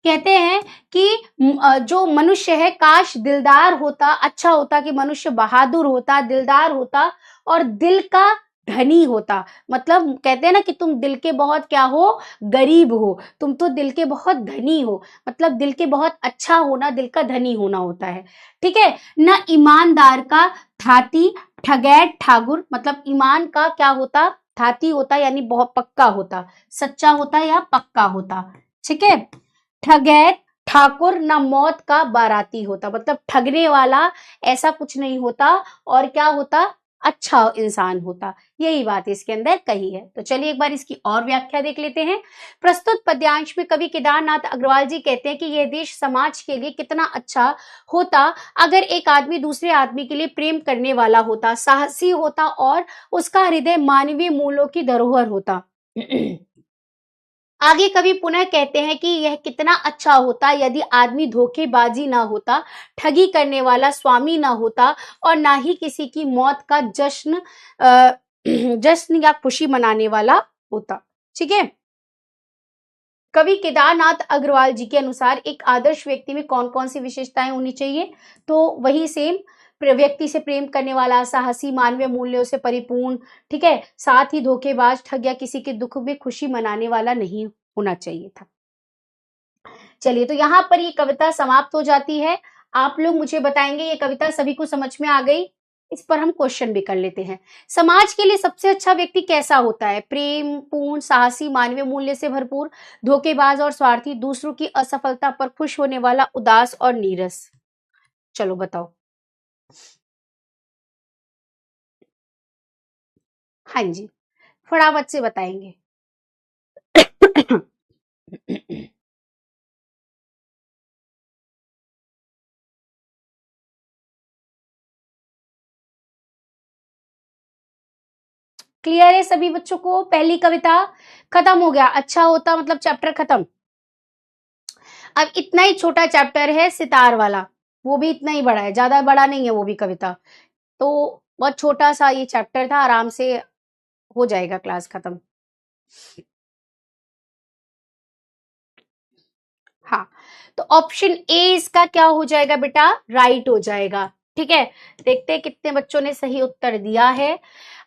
कहते हैं कि जो मनुष्य है काश दिलदार होता, अच्छा होता कि मनुष्य बहादुर होता, दिलदार होता और दिल का धनी होता, मतलब कहते हैं ना कि तुम दिल के बहुत क्या हो, गरीब हो, तुम तो दिल के बहुत धनी हो, मतलब दिल के बहुत अच्छा होना, दिल का धनी होना होता है। ठीक है ना। ईमानदार का थाती, ठगैत ठाकुर, मतलब ईमान का क्या होता, थाती होता, यानी बहुत पक्का होता, सच्चा होता या पक्का होता। ठीक है। ठगैत ठाकुर ना मौत का बाराती होता, मतलब ठगने वाला ऐसा कुछ नहीं होता, और क्या होता, अच्छा इंसान होता। यही बात इसके अंदर कही है। तो चलिए एक बार इसकी और व्याख्या देख लेते हैं। प्रस्तुत पद्यांश में कवि केदारनाथ अग्रवाल जी कहते हैं कि यह देश समाज के लिए कितना अच्छा होता अगर एक आदमी दूसरे आदमी के लिए प्रेम करने वाला होता, साहसी होता और उसका हृदय मानवीय मूल्यों की धरोहर होता। आगे कवि पुनः कहते हैं कि यह कितना अच्छा होता यदि आदमी धोखेबाजी ना होता, ठगी करने वाला स्वामी ना होता, और ना ही किसी की मौत का जश्न या खुशी मनाने वाला होता। ठीक है। कवि केदारनाथ अग्रवाल जी के अनुसार एक आदर्श व्यक्ति में कौन कौन सी विशेषताएं होनी चाहिए, तो वही सेम, व्यक्ति से प्रेम करने वाला, साहसी, मानवीय मूल्यों से परिपूर्ण, ठीक है, साथ ही धोखेबाज, ठग या किसी के दुख में खुशी मनाने वाला नहीं होना चाहिए था। चलिए, तो यहाँ पर ये कविता समाप्त हो जाती है। आप लोग मुझे बताएंगे ये कविता सभी को समझ में आ गई? इस पर हम क्वेश्चन भी कर लेते हैं। समाज के लिए सबसे अच्छा व्यक्ति कैसा होता है? प्रेम पूर्ण, साहसी, मानवीय मूल्य से भरपूर, धोखेबाज और स्वार्थी, दूसरों की असफलता पर खुश होने वाला, उदास और नीरस। चलो बताओ। हाँ जी, फटाफट से बताएंगे। क्लियर है सभी बच्चों को? पहली कविता खत्म हो गया। अच्छा होता मतलब चैप्टर खत्म। अब इतना ही छोटा चैप्टर है सितार वाला, वो भी इतना ही बड़ा है, ज्यादा बड़ा नहीं है वो भी कविता। तो बहुत छोटा सा ये चैप्टर था, आराम से हो जाएगा क्लास खत्म। हाँ, तो ऑप्शन ए इसका क्या हो जाएगा बेटा? राइट हो जाएगा। ठीक है, देखते हैं कितने बच्चों ने सही उत्तर दिया है।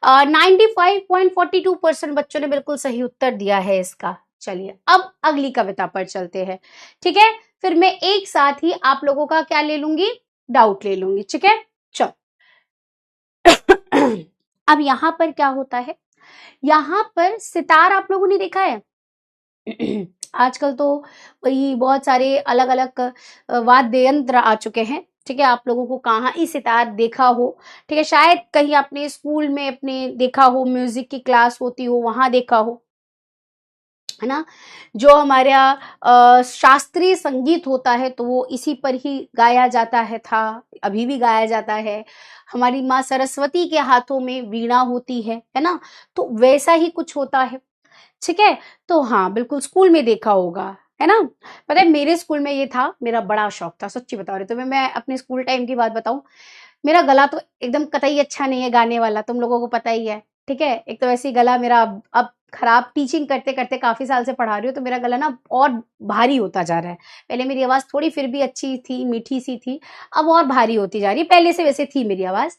95.42% बच्चों ने बिल्कुल सही उत्तर दिया है इसका। चलिए अब अगली कविता पर चलते हैं। ठीक है, फिर मैं एक साथ ही आप लोगों का क्या ले लूंगी, डाउट ले लूंगी। ठीक है, चलो। अब यहाँ पर क्या होता है, यहाँ पर सितार आप लोगों ने देखा है? आजकल तो वही बहुत सारे अलग अलग वाद्य यंत्र आ चुके हैं। ठीक है, आप लोगों को कहाँ ही सितार देखा हो, ठीक है, शायद कहीं अपने स्कूल में अपने देखा हो, म्यूजिक की क्लास होती हो वहां देखा हो, है ना। जो हमारा शास्त्रीय संगीत होता है तो वो इसी पर ही गाया जाता है, था, अभी भी गाया जाता है। हमारी माँ सरस्वती के हाथों में वीणा होती है ना, तो वैसा ही कुछ होता है। ठीक है, तो हाँ बिल्कुल स्कूल में देखा होगा, है ना। पता है मेरे स्कूल में ये था, मेरा बड़ा शौक था, सच्ची बता रही, तो मैं अपने स्कूल टाइम की बात बताऊं, मेरा गला तो एकदम कतई अच्छा नहीं है गाने वाला, तुम लोगों को पता ही है। ठीक है, एक तो वैसे ही गला मेरा अब खराब, टीचिंग करते करते काफी साल से पढ़ा रही हूँ तो मेरा गला ना और भारी होता जा रहा है। पहले मेरी आवाज थोड़ी फिर भी अच्छी थी, मीठी सी थी, अब और भारी होती जा रही है। पहले से वैसे थी मेरी आवाज।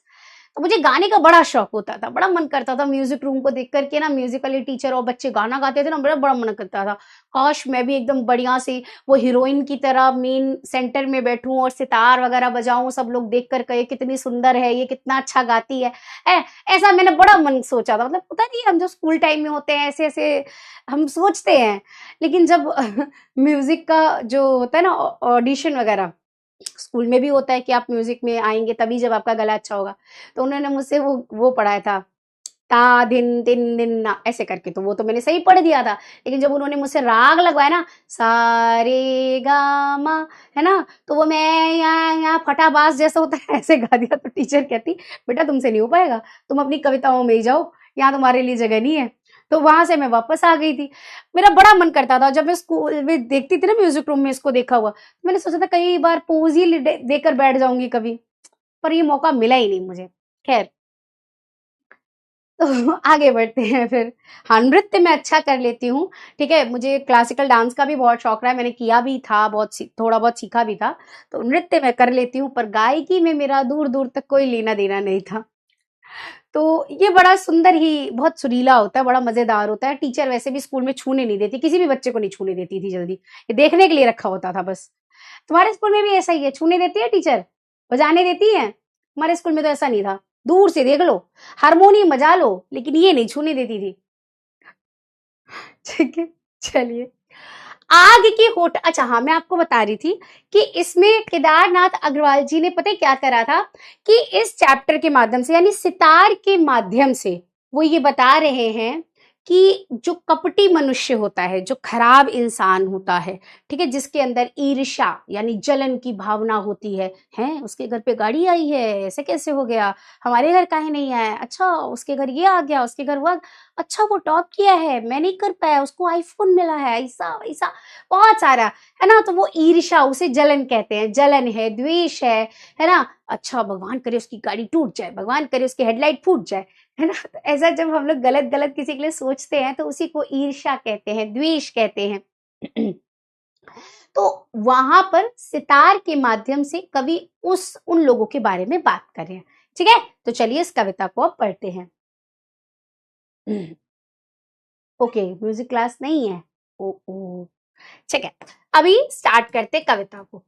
तो मुझे गाने का बड़ा शौक होता था, बड़ा मन करता था म्यूजिक रूम को देख करके ना, म्यूजिक वाले टीचर और बच्चे गाना गाते थे ना, बड़ा बड़ा मन करता था, काश मैं भी एकदम बढ़िया से वो हीरोइन की तरह मेन सेंटर में बैठूं और सितार वगैरह बजाऊं, सब लोग देख कर कहे कितनी सुंदर है ये, कितना अच्छा गाती है। ऐसा मैंने बड़ा मन सोचा था, मतलब पता नहीं हम जो स्कूल टाइम में होते हैं ऐसे ऐसे हम सोचते हैं, लेकिन जब म्यूजिक का जो होता है ना ऑडिशन वगैरह, स्कूल में भी होता है कि आप म्यूजिक में आएंगे तभी जब आपका गला अच्छा होगा, तो उन्होंने मुझसे वो पढ़ाया था, ता दिन दिन दिन ना ऐसे करके, तो वो तो मैंने सही पढ़ दिया था। लेकिन जब उन्होंने मुझसे राग लगवाया ना, सारे गा मा, है ना, तो वो मैं यहाँ फटाबाज जैसा होता है ऐसे गा दिया, तो टीचर कहती बेटा तुमसे नहीं हो पाएगा, तुम अपनी कविताओं में ही जाओ, यहाँ तुम्हारे लिए जगह नहीं है। तो वहां से मैं वापस आ गई थी। मेरा बड़ा मन करता था, जब मैं स्कूल में देखती थी ना म्यूजिक रूम में इसको देखा हुआ, तो मैंने सोचा था कई बार पोज ही देकर बैठ जाऊंगी कभी, पर ये मौका मिला ही नहीं मुझे। खैर, तो आगे बढ़ते हैं फिर। हाँ, नृत्य मैं अच्छा कर लेती हूँ। ठीक है, मुझे क्लासिकल डांस का भी बहुत शौक रहा है, मैंने किया भी था, बहुत थोड़ा बहुत सीखा भी था, तो नृत्य मैं कर लेती हूँ, पर गायकी में मेरा दूर दूर तक कोई लेना देना नहीं था। तो ये बड़ा सुंदर ही, बहुत सुरीला होता है, बड़ा मजेदार होता है। टीचर वैसे भी स्कूल में छूने नहीं देती, किसी भी बच्चे को नहीं छूने देती थी जल्दी, ये देखने के लिए रखा होता था बस। तुम्हारे स्कूल में भी ऐसा ही है, छूने देती है टीचर, बजाने देती है? हमारे स्कूल में तो ऐसा नहीं था, दूर से देख लो, हारमोनियम बजा लो, लेकिन ये नहीं छूने देती थी। ठीक है, चलिए। आग की होठ, अच्छा हाँ, मैं आपको बता रही थी कि इसमें केदारनाथ अग्रवाल जी ने पता है क्या करा था कि इस चैप्टर के माध्यम से, यानी सितार के माध्यम से वो ये बता रहे हैं कि जो कपटी मनुष्य होता है, जो खराब इंसान होता है, ठीक है, जिसके अंदर ईर्ष्या यानी जलन की भावना होती है, हैं उसके घर पे गाड़ी आई है, ऐसे कैसे हो गया, हमारे घर काहे नहीं आया, अच्छा उसके घर ये आ गया, उसके घर वो, अच्छा वो टॉप किया है, मैं नहीं कर पाया, उसको आईफोन मिला है, ऐसा वैसा बहुत सारा, है ना। तो वो ईर्ष्या, उसे जलन कहते हैं, जलन है, द्वेष है ना। अच्छा भगवान करे उसकी गाड़ी टूट जाए, भगवान करे उसकी हेडलाइट फूट जाए, है ना। तो ऐसा जब हम लोग गलत गलत किसी के लिए सोचते हैं तो उसी को ईर्ष्या कहते हैं, द्वेष कहते हैं। तो वहां पर सितार के माध्यम से कवि उन लोगों के बारे में बात कर रहे हैं। ठीक है, तो चलिए इस कविता को अब पढ़ते हैं। ओके, म्यूजिक क्लास नहीं है, ओ ओ ठीक है, अभी स्टार्ट करते कविता को।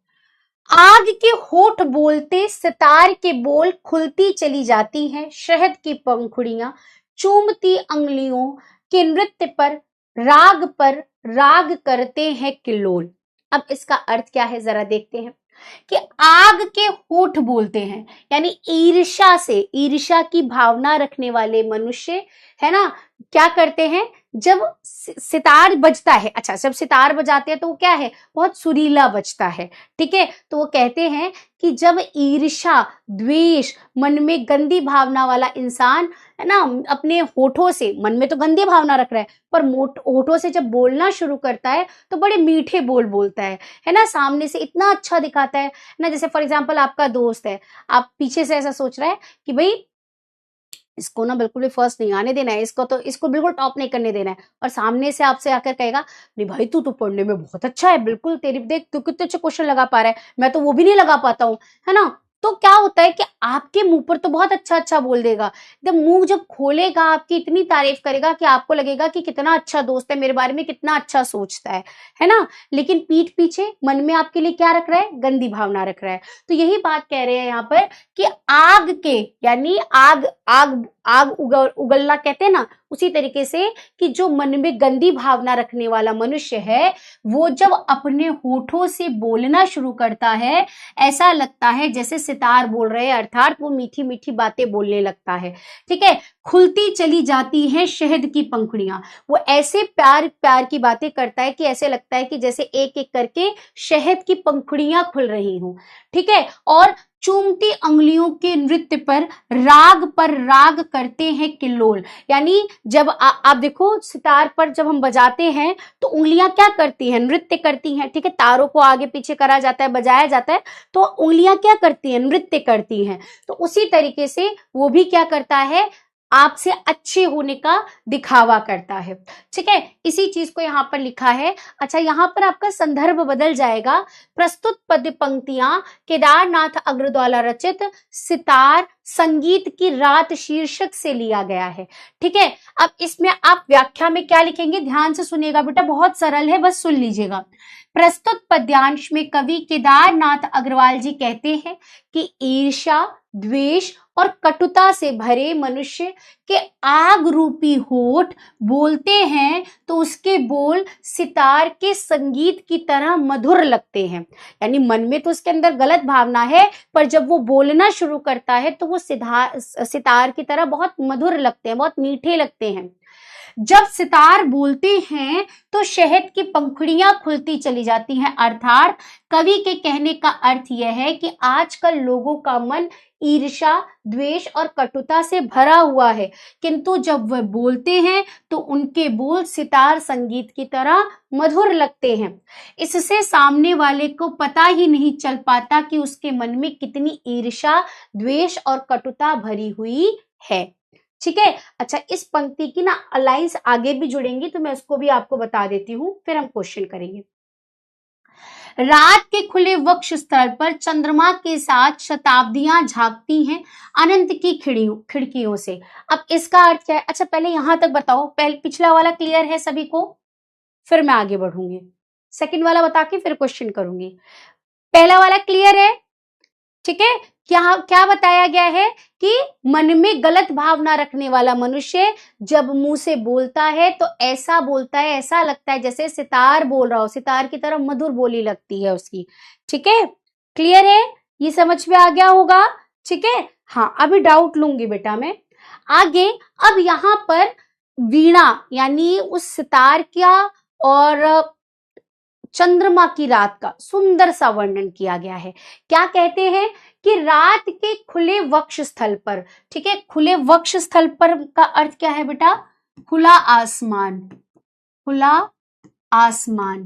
आग के होठ बोलते सितार के बोल खुलती चली जाती हैं, शहद की पंखुड़ियां चूमती अंगुलियों के नृत्य पर राग करते हैं किल्लोल। अब इसका अर्थ क्या है जरा देखते हैं कि आग के होठ बोलते हैं, यानी ईर्ष्या से, ईर्ष्या की भावना रखने वाले मनुष्य, है ना, क्या करते हैं जब सितार बजता है। अच्छा, जब सितार बजाते हैं तो वो क्या है, बहुत सुरीला बजता है। ठीक है, तो वो कहते हैं कि जब ईर्ष्या, द्वेष, मन में गंदी भावना वाला इंसान, है ना, अपने होठों से, मन में तो गंदी भावना रख रहा है पर होठों से जब बोलना शुरू करता है तो बड़े मीठे बोल बोलता है ना, सामने से इतना अच्छा दिखाता है ना। जैसे फॉर एग्जाम्पल आपका दोस्त है, आप पीछे से ऐसा सोच रहा है कि भाई इसको ना बिल्कुल भी फर्स्ट नहीं आने देना है, इसको बिल्कुल टॉप नहीं करने देना है, और सामने से आपसे आकर कहेगा नहीं भाई तू तो पढ़ने में बहुत अच्छा है, बिल्कुल तेरी देख तू कितने अच्छे क्वेश्चन लगा पा रहा है, मैं तो वो भी नहीं लगा पाता हूँ, है ना। तो क्या होता है कि आपके मुंह पर तो बहुत अच्छा अच्छा बोल देगा, जब मुंह जब खोलेगा आपकी इतनी तारीफ करेगा कि आपको लगेगा कि कितना अच्छा दोस्त है, मेरे बारे में कितना अच्छा सोचता है ना। लेकिन पीठ पीछे मन में आपके लिए क्या रख रहा है, गंदी भावना रख रहा है। तो यही बात कह रहे हैं यहाँ पर कि आग के, यानी आग आग आग उगलना कहते हैं ना, उसी तरीके से कि जो मन में गंदी भावना रखने वाला मनुष्य है, वो जब अपने होठों से बोलना शुरू करता है, ऐसा लगता है जैसे सितार बोल रहे हैं, अर्थात वो मीठी मीठी बातें बोलने लगता है। ठीक है, खुलती चली जाती हैं शहद की पंखुड़ियां, वो ऐसे प्यार प्यार की बातें करता है कि ऐसे लगता है कि जैसे एक एक करके शहद की पंखुड़ियां खुल रही हूं। ठीक है, और चूमती अंगुलियों के नृत्य पर राग करते हैं किल्लोल, यानी जब आप देखो सितार पर जब हम बजाते हैं तो उंगलियां क्या करती हैं, नृत्य करती हैं। ठीक है, तारों को आगे पीछे करा जाता है, बजाया जाता है, तो उंगलियां क्या करती हैं, नृत्य करती हैं। तो उसी तरीके से वो भी क्या करता है, आपसे अच्छे होने का दिखावा करता है। ठीक है, इसी चीज को यहाँ पर लिखा है। अच्छा, यहाँ पर आपका संदर्भ बदल जाएगा। प्रस्तुत पद्य पंक्तियां केदारनाथ अग्र द्वारा रचित सितार संगीत की रात शीर्षक से लिया गया है। ठीक है, अब इसमें आप व्याख्या में क्या लिखेंगे, ध्यान से सुनिएगा बेटा, बहुत सरल है, बस सुन लीजिएगा। प्रस्तुत पद्यांश में कवि केदारनाथ अग्रवाल जी कहते हैं कि ईर्ष्या, द्वेष और कटुता से भरे मनुष्य के आग रूपी होठ बोलते हैं तो उसके बोल सितार के संगीत की तरह मधुर लगते हैं। यानी मन में तो उसके अंदर गलत भावना है, पर जब वो बोलना शुरू करता है तो वो सितार की तरह बहुत मधुर लगते हैं, बहुत मीठे लगते हैं। जब सितार बोलते हैं तो शहद की पंखुड़ियां खुलती चली जाती हैं, अर्थात कवि के कहने का अर्थ यह है कि आजकल लोगों का मन ईर्ष्या, द्वेष और कटुता से भरा हुआ है, किंतु जब वह बोलते हैं तो उनके बोल सितार संगीत की तरह मधुर लगते हैं। इससे सामने वाले को पता ही नहीं चल पाता कि उसके मन में कितनी ईर्ष्या, द्वेष और कटुता भरी हुई है। ठीक है, अच्छा, इस पंक्ति की ना अलाइंस आगे भी जुड़ेंगी तो मैं उसको भी आपको बता देती हूँ, फिर हम क्वेश्चन करेंगे। रात के खुले वक्ष स्थल पर चंद्रमा के साथ शताब्दियां झांकती हैं अनंत की खिड़कियों से। अब इसका अर्थ क्या है? अच्छा पहले यहां तक बताओ, पहले पिछला वाला क्लियर है सभी को? फिर मैं आगे बढ़ूंगी, सेकंड वाला बता के फिर क्वेश्चन करूंगी। पहला वाला क्लियर है? ठीक है। क्या क्या बताया गया है कि मन में गलत भावना रखने वाला मनुष्य जब मुंह से बोलता है तो ऐसा बोलता है, ऐसा लगता है जैसे सितार बोल रहा हो, सितार की तरह मधुर बोली लगती है उसकी। ठीक है, क्लियर है? ये समझ में आ गया होगा? ठीक है। हाँ, अभी डाउट लूंगी बेटा मैं आगे। अब यहां पर वीणा यानी उस सितार का और चंद्रमा की रात का सुंदर सा वर्णन किया गया है। क्या कहते हैं कि रात के खुले वक्ष स्थल पर, ठीक है, खुले वक्ष स्थल पर का अर्थ क्या है बेटा? खुला आसमान, खुला आसमान।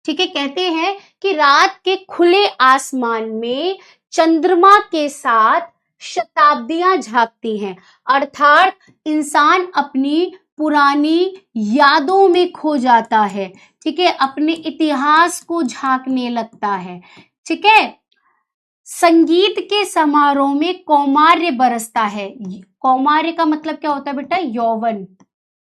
ठीक है, कहते हैं कि रात के खुले आसमान में चंद्रमा के साथ शताब्दियां झांकती हैं, अर्थात इंसान अपनी पुरानी यादों में खो जाता है। ठीक है, अपने इतिहास को झांकने लगता है। ठीक है, संगीत के समारोह में कौमार्य बरसता है। कौमार्य का मतलब क्या होता है बेटा? यौवन,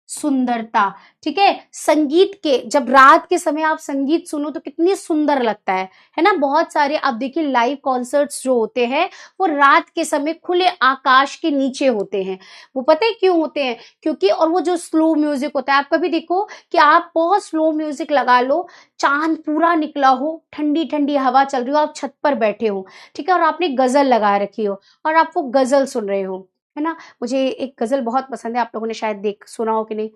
सुंदरता। ठीक है, संगीत के जब रात के समय आप संगीत सुनो तो कितनी सुंदर लगता है ना। बहुत सारे आप देखिए लाइव कॉन्सर्ट्स जो होते हैं वो रात के समय खुले आकाश के नीचे होते हैं। वो पता है क्यों होते हैं? क्योंकि और वो जो स्लो म्यूजिक होता है, आप कभी देखो कि आप बहुत स्लो म्यूजिक लगा लो, चांद पूरा निकला हो, ठंडी ठंडी हवा चल रही हो, आप छत पर बैठे हो, ठीक है, और आपने गजल लगा रखी हो और आप वो गजल सुन रहे हो, है ना। मुझे एक गजल बहुत पसंद है, आप लोगों ने शायद सुना हो कि नहीं।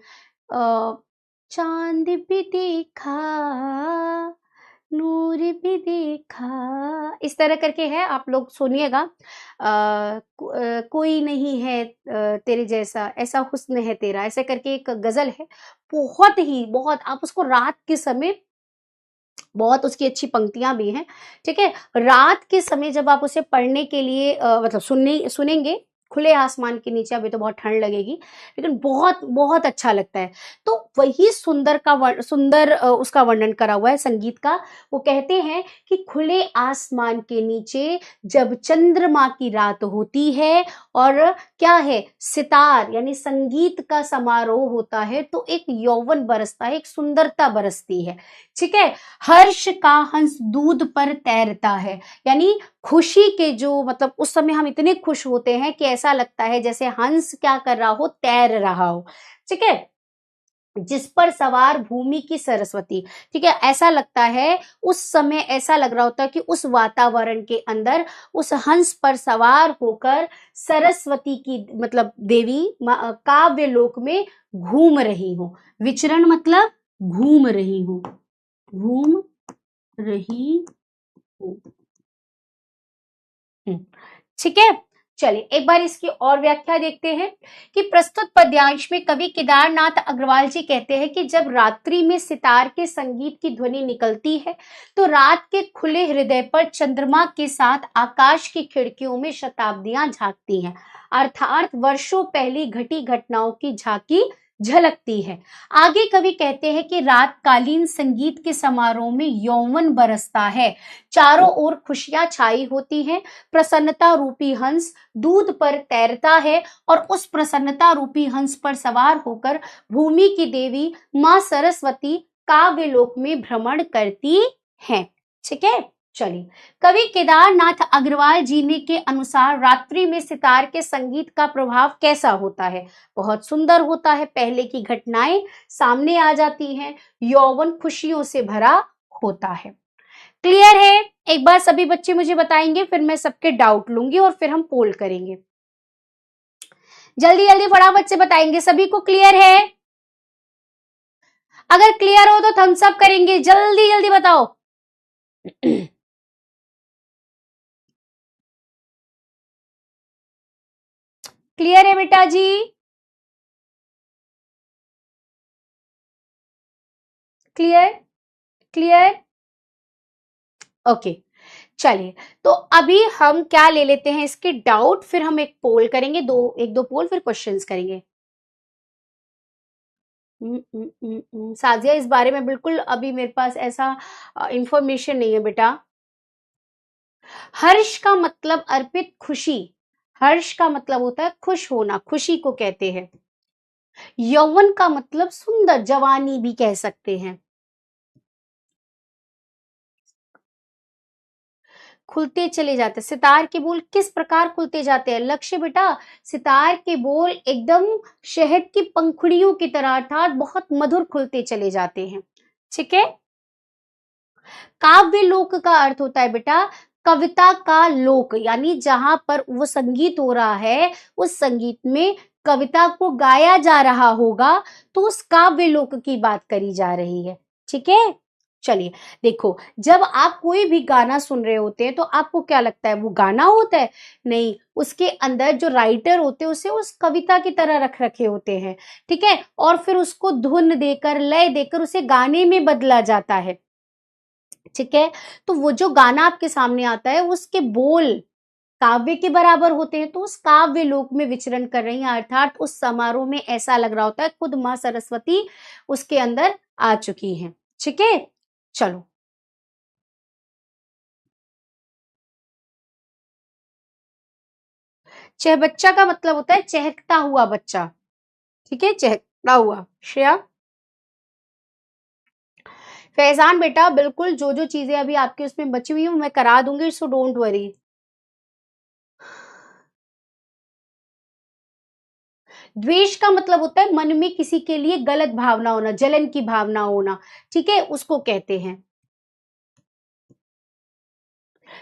चांद भी देखा, नूर भी देखा, इस तरह करके है, आप लोग सुनिएगा। कोई नहीं है तेरे जैसा, ऐसा हुस्न है तेरा, ऐसे करके एक गजल है। बहुत आप उसको रात के समय, बहुत उसकी अच्छी पंक्तियां भी हैं। ठीक है, रात के समय जब आप उसे पढ़ने के लिए मतलब सुनेंगे खुले आसमान के नीचे, अभी तो बहुत ठंड लगेगी लेकिन बहुत बहुत अच्छा लगता है। तो वही सुंदर उसका वर्णन करा हुआ है संगीत का। वो कहते हैं कि खुले आसमान के नीचे जब चंद्रमा की रात होती है और क्या है, सितार यानी संगीत का समारोह होता है, तो एक यौवन बरसता है, एक सुंदरता बरसती है। ठीक है, हर्ष का हंस दूध पर तैरता है, यानी खुशी के जो मतलब उस समय हम इतने खुश होते हैं कि ऐसा लगता है जैसे हंस क्या कर रहा हो, तैर रहा हो। ठीक है, जिस पर सवार भूमि की सरस्वती। ठीक है, ऐसा लगता है उस समय, ऐसा लग रहा होता है कि उस वातावरण के अंदर उस हंस पर सवार होकर सरस्वती की मतलब देवी काव्य लोक में घूम रही हो। विचरण मतलब घूम रही हो, घूम रही हूँ। ठीक है, चलिए एक बार इसकी और व्याख्या देखते हैं कि प्रस्तुत पद्यांश में कवि केदारनाथ अग्रवाल जी कहते हैं कि जब रात्रि में सितार के संगीत की ध्वनि निकलती है तो रात के खुले हृदय पर चंद्रमा के साथ आकाश की खिड़कियों में शताब्दियां झांकती हैं, अर्थात वर्षों पहली घटी घटनाओं की झांकी झलकती है। आगे कवि कहते हैं कि रात कालीन संगीत के समारोह में यौवन बरसता है, चारों ओर खुशियां छाई होती हैं, प्रसन्नता रूपी हंस दूध पर तैरता है और उस प्रसन्नता रूपी हंस पर सवार होकर भूमि की देवी मां सरस्वती काव्यलोक में भ्रमण करती हैं। ठीक है, चलिए कवि केदारनाथ अग्रवाल जी ने के अनुसार रात्रि में सितार के संगीत का प्रभाव कैसा होता है? बहुत सुंदर होता है, पहले की घटनाएं सामने आ जाती हैं, यौवन खुशियों से भरा होता है। क्लियर है? एक बार सभी बच्चे मुझे बताएंगे, फिर मैं सबके डाउट लूंगी और फिर हम पोल करेंगे। जल्दी जल्दी फटाफट से बताएंगे, सभी को क्लियर है? अगर क्लियर हो तो थम्स अप करेंगे, जल्दी जल्दी बताओ। क्लियर है बेटा जी? क्लियर? क्लियर? ओके, चलिए तो अभी हम क्या ले लेते हैं इसके डाउट, फिर हम एक पोल करेंगे, एक दो पोल, फिर क्वेश्चंस करेंगे। साजिया, इस बारे में बिल्कुल अभी मेरे पास ऐसा इंफॉर्मेशन नहीं है बेटा। हर्ष का मतलब अर्पित खुशी, हर्ष का मतलब होता है खुश होना, खुशी को कहते हैं। यौवन का मतलब सुंदर, जवानी भी कह सकते हैं। खुलते चले जाते हैं। सितार के बोल किस प्रकार खुलते जाते हैं? लक्ष्य बेटा, सितार के बोल एकदम शहद की पंखुड़ियों की तरह, अर्थात बहुत मधुर खुलते चले जाते हैं। ठीक है। काव्य लोक का अर्थ होता है बेटा कविता का लोक, यानी जहां पर वो संगीत हो रहा है, उस संगीत में कविता को गाया जा रहा होगा, तो उस काव्य लोक की बात करी जा रही है। ठीक है। चलिए देखो, जब आप कोई भी गाना सुन रहे होते हैं तो आपको क्या लगता है वो गाना होता है? नहीं, उसके अंदर जो राइटर होते हैं उसे उस कविता की तरह रख रखे होते हैं। ठीक है। और फिर उसको धुन देकर, लय देकर उसे गाने में बदला जाता है। ठीक है। तो वो जो गाना आपके सामने आता है उसके बोल काव्य के बराबर होते हैं, तो उस काव्य लोक में विचरण कर रही हैं, अर्थात उस समारोह में ऐसा लग रहा होता है खुद मां सरस्वती उसके अंदर आ चुकी हैं। ठीक है। चलो, चहबच्चा का मतलब होता है चहकता हुआ बच्चा। ठीक है, चहकता हुआ। श्रेया। फैजान बेटा, बिल्कुल जो जो चीजें अभी आपके उसमें बची हुई हैं मैं करा दूंगी, सो डोंट वरी। द्वेष का मतलब होता है मन में किसी के लिए गलत भावना होना, जलन की भावना होना। ठीक है, उसको कहते हैं।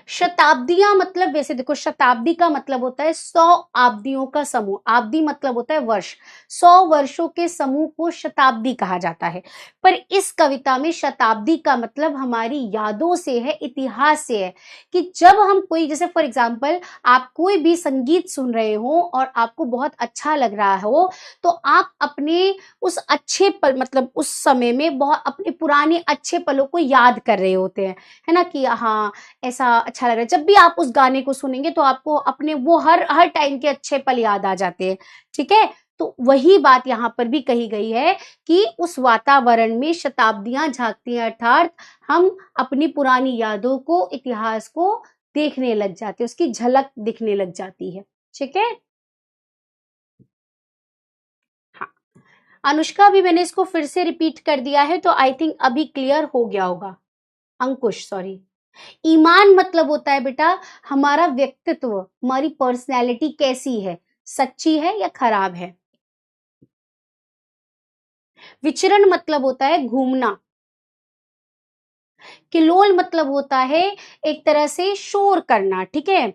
शताब्दियां मतलब, वैसे देखो शताब्दी का मतलब होता है 100 आब्दियों का समूह, आब्दी मतलब होता है वर्ष, 100 वर्षों के समूह को शताब्दी कहा जाता है। पर इस कविता में शताब्दी का मतलब हमारी यादों से है, इतिहास से है, कि जब हम कोई, जैसे फॉर एग्जाम्पल आप कोई भी संगीत सुन रहे हो और आपको बहुत अच्छा लग रहा हो, तो आप अपने उस अच्छे पल, मतलब उस समय में बहुत अपने पुराने अच्छे पलों को याद कर रहे होते हैं, है ना, कि हाँ ऐसा अच्छा लग रहा है। जब भी आप उस गाने को सुनेंगे तो आपको अपने वो हर हर टाइम के अच्छे पल याद आ जाते हैं। ठीक है। तो वही बात यहाँ पर भी कही गई है कि उस वातावरण में शताब्दियां झांकती हैं, अर्थात हम अपनी पुरानी यादों को, इतिहास को देखने लग जाते हैं, उसकी झलक दिखने लग जाती है। ठीक है। हाँ, अनुष्का, भी मैंने इसको फिर से रिपीट कर दिया है तो आई थिंक अभी क्लियर हो गया होगा। अंकुश, सॉरी। ईमान मतलब होता है बेटा हमारा व्यक्तित्व, हमारी पर्सनैलिटी कैसी है, सच्ची है या खराब है। विचरण मतलब होता है घूमना। किलोल मतलब होता है एक तरह से शोर करना। ठीक है।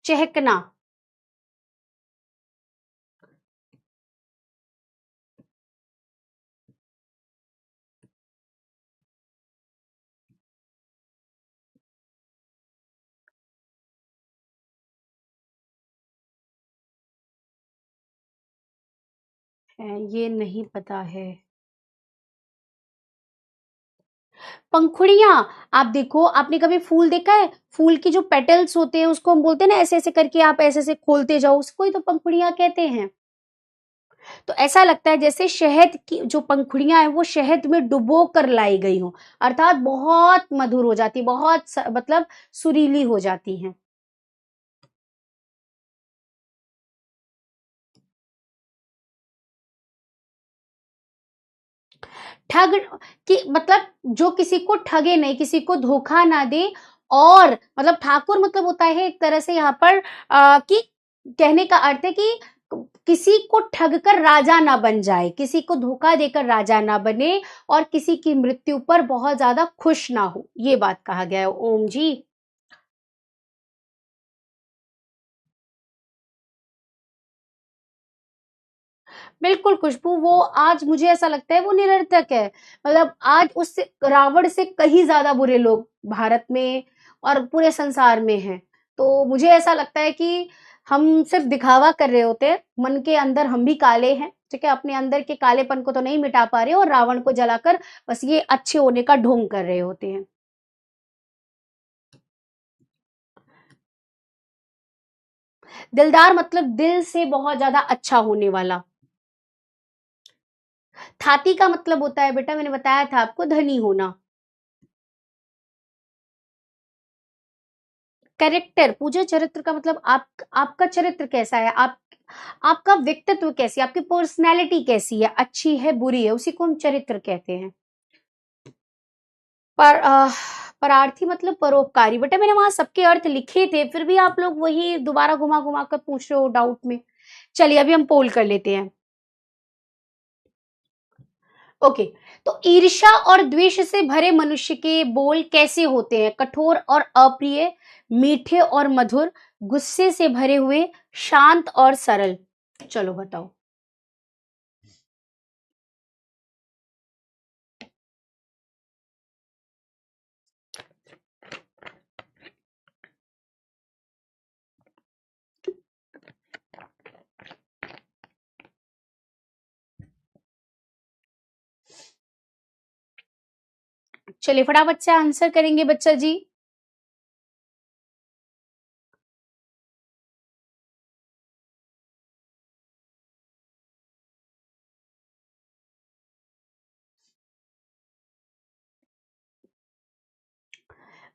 चहकना। ये नहीं पता है। पंखुड़ियां, आप देखो, आपने कभी फूल देखा है? फूल की जो पेटल्स होते हैं उसको हम बोलते हैं ना, ऐसे ऐसे करके आप ऐसे ऐसे खोलते जाओ, उसको ही तो पंखुड़ियां कहते हैं। तो ऐसा लगता है जैसे शहद की जो पंखुड़ियां हैं वो शहद में डुबो कर लाई गई हो, अर्थात बहुत मधुर हो जाती, बहुत मतलब सुरीली हो जाती हैं। ठग, कि मतलब जो किसी को ठगे नहीं, किसी को धोखा ना दे। और मतलब ठाकुर मतलब होता है एक तरह से यहाँ पर कि कहने का अर्थ है कि किसी को ठग कर राजा ना बन जाए, किसी को धोखा देकर राजा ना बने, और किसी की मृत्यु पर बहुत ज्यादा खुश ना हो, ये बात कहा गया है। ओम जी। बिल्कुल खुशबू, वो आज मुझे ऐसा लगता है वो निरर्थक है। मतलब आज उससे, रावण से कहीं ज्यादा बुरे लोग भारत में और पूरे संसार में हैं। तो मुझे ऐसा लगता है कि हम सिर्फ दिखावा कर रहे होते हैं, मन के अंदर हम भी काले हैं। ठीक है, अपने अंदर के कालेपन को तो नहीं मिटा पा रहे और रावण को जलाकर बस ये अच्छे होने का ढोंग कर रहे होते हैं। दिलदार मतलब दिल से बहुत ज्यादा अच्छा होने वाला। थाती का मतलब होता है बेटा, मैंने बताया था आपको, धनी होना। कैरेक्टर, पूजा चरित्र का मतलब आपका चरित्र कैसा है, आपका व्यक्तित्व कैसी है, आपकी पर्सनैलिटी कैसी है, अच्छी है बुरी है, उसी को हम चरित्र कहते हैं। पर परार्थी मतलब परोपकारी। बेटा मैंने वहां सबके अर्थ लिखे थे, फिर भी आप लोग वही दोबारा घुमा घुमा कर पूछ रहे हो डाउट में। चलिए अभी हम पोल कर लेते हैं। ओके, तो ईर्ष्या और द्वेष से भरे मनुष्य के बोल कैसे होते हैं? कठोर और अप्रिय, मीठे और मधुर, गुस्से से भरे हुए, शांत और सरल। चलो बताओ। चलिए फटाफट से आंसर करेंगे बच्चा जी।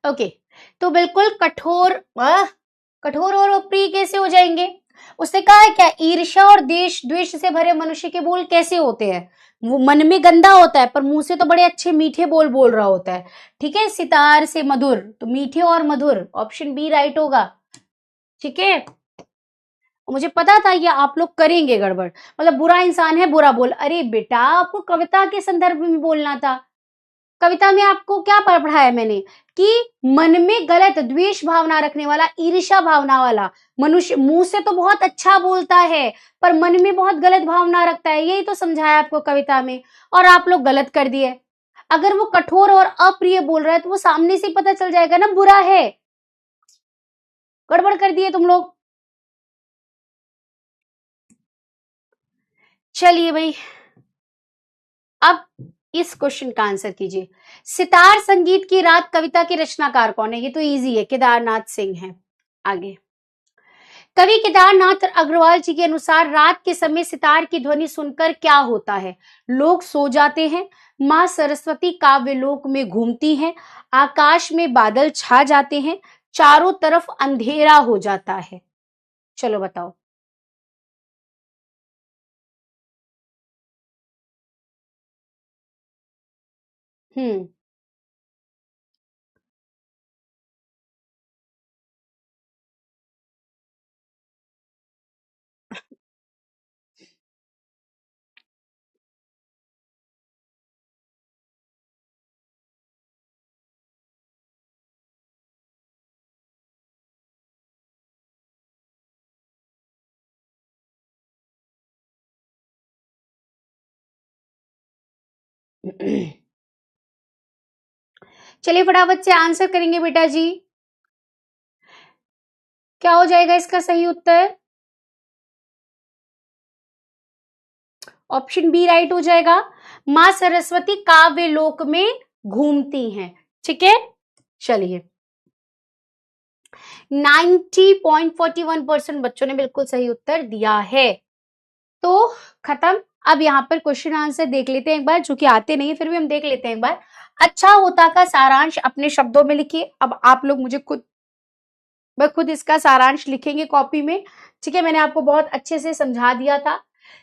ओके, तो बिल्कुल कठोर और अप्रिय कैसे हो जाएंगे? उसने कहा है क्या, ईर्ष्या और द्वेष से भरे मनुष्य के बोल कैसे होते हैं? वो मन में गंदा होता है पर मुंह से तो बड़े अच्छे मीठे बोल रहा होता है। ठीक है, सितार से मधुर, तो मीठे और मधुर, ऑप्शन बी राइट होगा। ठीक है, मुझे पता था ये आप लोग करेंगे गड़बड़, मतलब बुरा इंसान है बुरा बोल। अरे बेटा आपको कविता के संदर्भ में बोलना था। कविता में आपको क्या पढ़ाया मैंने कि मन में गलत द्वेष भावना रखने वाला, ईर्ष्या भावना वाला मनुष्य मुंह से तो बहुत अच्छा बोलता है पर मन में बहुत गलत भावना रखता है, यही तो समझाया आपको कविता में, और आप लोग गलत कर दिए। अगर वो कठोर और अप्रिय बोल रहा है तो वो सामने से पता चल जाएगा ना बुरा है, गड़बड़ कर दिए तुम लोग। चलिए भाई अब इस क्वेश्चन का आंसर कीजिए। सितार संगीत की रात कविता के रचनाकार कौन है? ये तो इजी है, केदारनाथ सिंह है। आगे, कवि केदारनाथ अग्रवाल जी के अनुसार रात के समय सितार की ध्वनि सुनकर क्या होता है? लोग सो जाते हैं, मां सरस्वती काव्यलोक में घूमती हैं, आकाश में बादल छा जाते हैं, चारों तरफ अंधेरा हो जाता है। चलो बताओ। हम्म चलिए फटाफट से आंसर करेंगे बेटा जी। क्या हो जाएगा इसका सही उत्तर? ऑप्शन बी राइट हो जाएगा, मां सरस्वती काव्य लोक में घूमती हैं। ठीक है, चलिए 90.41% बच्चों ने बिल्कुल सही उत्तर दिया है। तो खत्म। अब यहाँ पर क्वेश्चन आंसर देख लेते हैं एक बार, जो कि आते नहीं फिर भी हम देख लेते हैं एक बार। अच्छा होता का सारांश अपने शब्दों में लिखिए। अब आप लोग मुझे खुद इसका सारांश लिखेंगे कॉपी में। ठीक है, मैंने आपको बहुत अच्छे से समझा दिया था।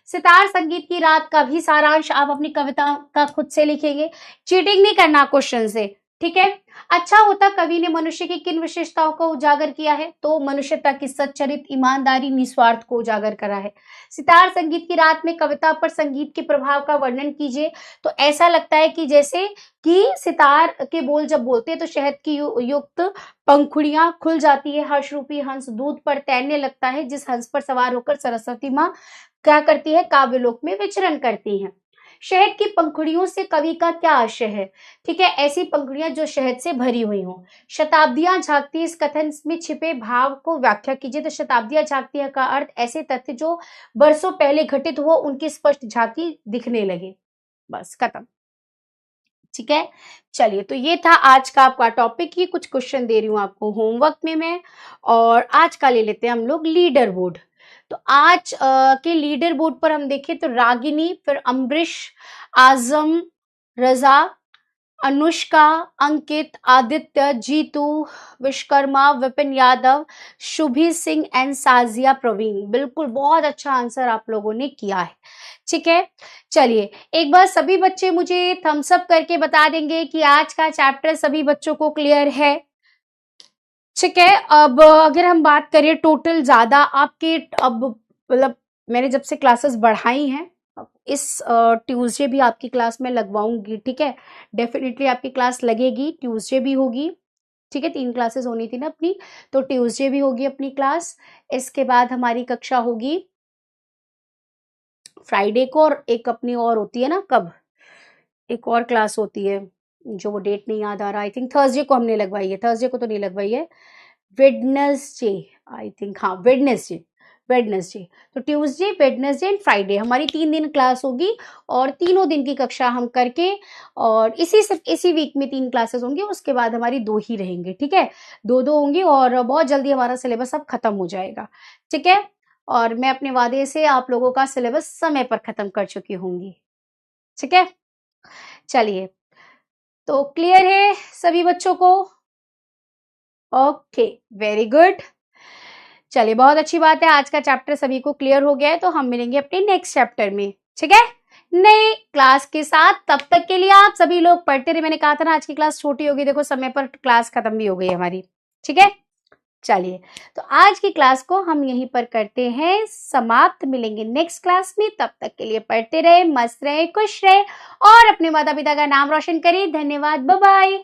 सितार संगीत की रात का भी सारांश आप अपनी कविता का खुद से लिखेंगे, चीटिंग नहीं करना क्वेश्चन से। ठीक है, अच्छा होता कवि ने मनुष्य की किन विशेषताओं को उजागर किया है? तो मनुष्यता की सच्चरित, ईमानदारी, निस्वार्थ को उजागर करा है। सितार संगीत की रात में कविता पर संगीत के प्रभाव का वर्णन कीजिए। तो ऐसा लगता है कि जैसे कि सितार के बोल जब बोलते हैं तो शहद की युक्त पंखुड़ियां खुल जाती है, हर्ष रूपी हंस दूध पर तैरने लगता है, जिस हंस पर सवार होकर सरस्वती माँ क्या करती है? काव्यलोक में विचरण करती हैं। शहद की पंखुड़ियों से कवि का क्या आशय है? ठीक है, ऐसी पंखुड़ियां जो शहद से भरी हुई हों। शताब्दियां झांकती, इस कथन में छिपे भाव को व्याख्या कीजिए। तो शताब्दियां झांकती है का अर्थ ऐसे तथ्य जो बरसों पहले घटित हुआ उनकी स्पष्ट झांकी दिखने लगे। बस खत्म। ठीक है, चलिए तो ये था आज का आपका टॉपिक। ये कुछ क्वेश्चन दे रही हूँ आपको होमवर्क में मैं, और आज का ले लेते हैं हम लोग लीडर बोर्ड। तो आज के लीडर बोर्ड पर हम देखें तो रागिनी, फिर अम्बरीश, आजम, रजा, अनुष्का, अंकित, आदित्य, जीतू, विश्वकर्मा, विपिन यादव, शुभी सिंह एंड साजिया प्रवीण। बिल्कुल बहुत अच्छा आंसर आप लोगों ने किया है। ठीक है, चलिए एक बार सभी बच्चे मुझे थम्स अप करके बता देंगे कि आज का चैप्टर सभी बच्चों को क्लियर है। ठीक है, अब अगर हम बात करें टोटल ज्यादा आपके, अब मतलब मैंने जब से क्लासेस बढ़ाई हैं, इस ट्यूसडे भी आपकी क्लास में लगवाऊंगी। ठीक है, डेफिनेटली आपकी क्लास लगेगी, ट्यूसडे भी होगी। ठीक है, 3 क्लासेस होनी थी ना अपनी, तो ट्यूसडे भी होगी अपनी क्लास। इसके बाद हमारी कक्षा होगी फ्राइडे को, और एक अपनी और होती है ना, कब एक और क्लास होती है जो वो डेट नहीं याद आ रहा, आई थिंक थर्सडे को हमने लगवाई है, थर्सडे को तो नहीं लगवाई है, वेडनेसडे आई थिंक, हाँ वेडनेसडे। वेडनेसडे तो ट्यूसडे, वेडनेसडे एंड फ्राइडे हमारी 3 दिन क्लास होगी, और तीनों दिन की कक्षा हम करके, और इसी वीक में 3 क्लासेस होंगी, उसके बाद हमारी 2 ही रहेंगे। ठीक है, 2 होंगी, और बहुत जल्दी हमारा सिलेबस अब खत्म हो जाएगा। ठीक है, और मैं अपने वादे से आप लोगों का सिलेबस समय पर खत्म कर चुकी होंगी। ठीक है, चलिए, तो क्लियर है सभी बच्चों को? Okay, very good. चलिए, बहुत अच्छी बात है, आज का चैप्टर सभी को क्लियर हो गया है, तो हम मिलेंगे अपने नेक्स्ट चैप्टर में। ठीक है, नई क्लास के साथ। तब तक के लिए आप सभी लोग पढ़ते रहे। मैंने कहा था ना आज की क्लास छोटी होगी, देखो समय पर क्लास खत्म भी हो गई हमारी। ठीक है, चलिए, तो आज की क्लास को हम यहीं पर करते हैं समाप्त। मिलेंगे नेक्स्ट क्लास में, तब तक के लिए पढ़ते रहे, मस्त रहे, खुश रहे, और अपने माता पिता का नाम रोशन करिए। धन्यवाद, बाय बाय।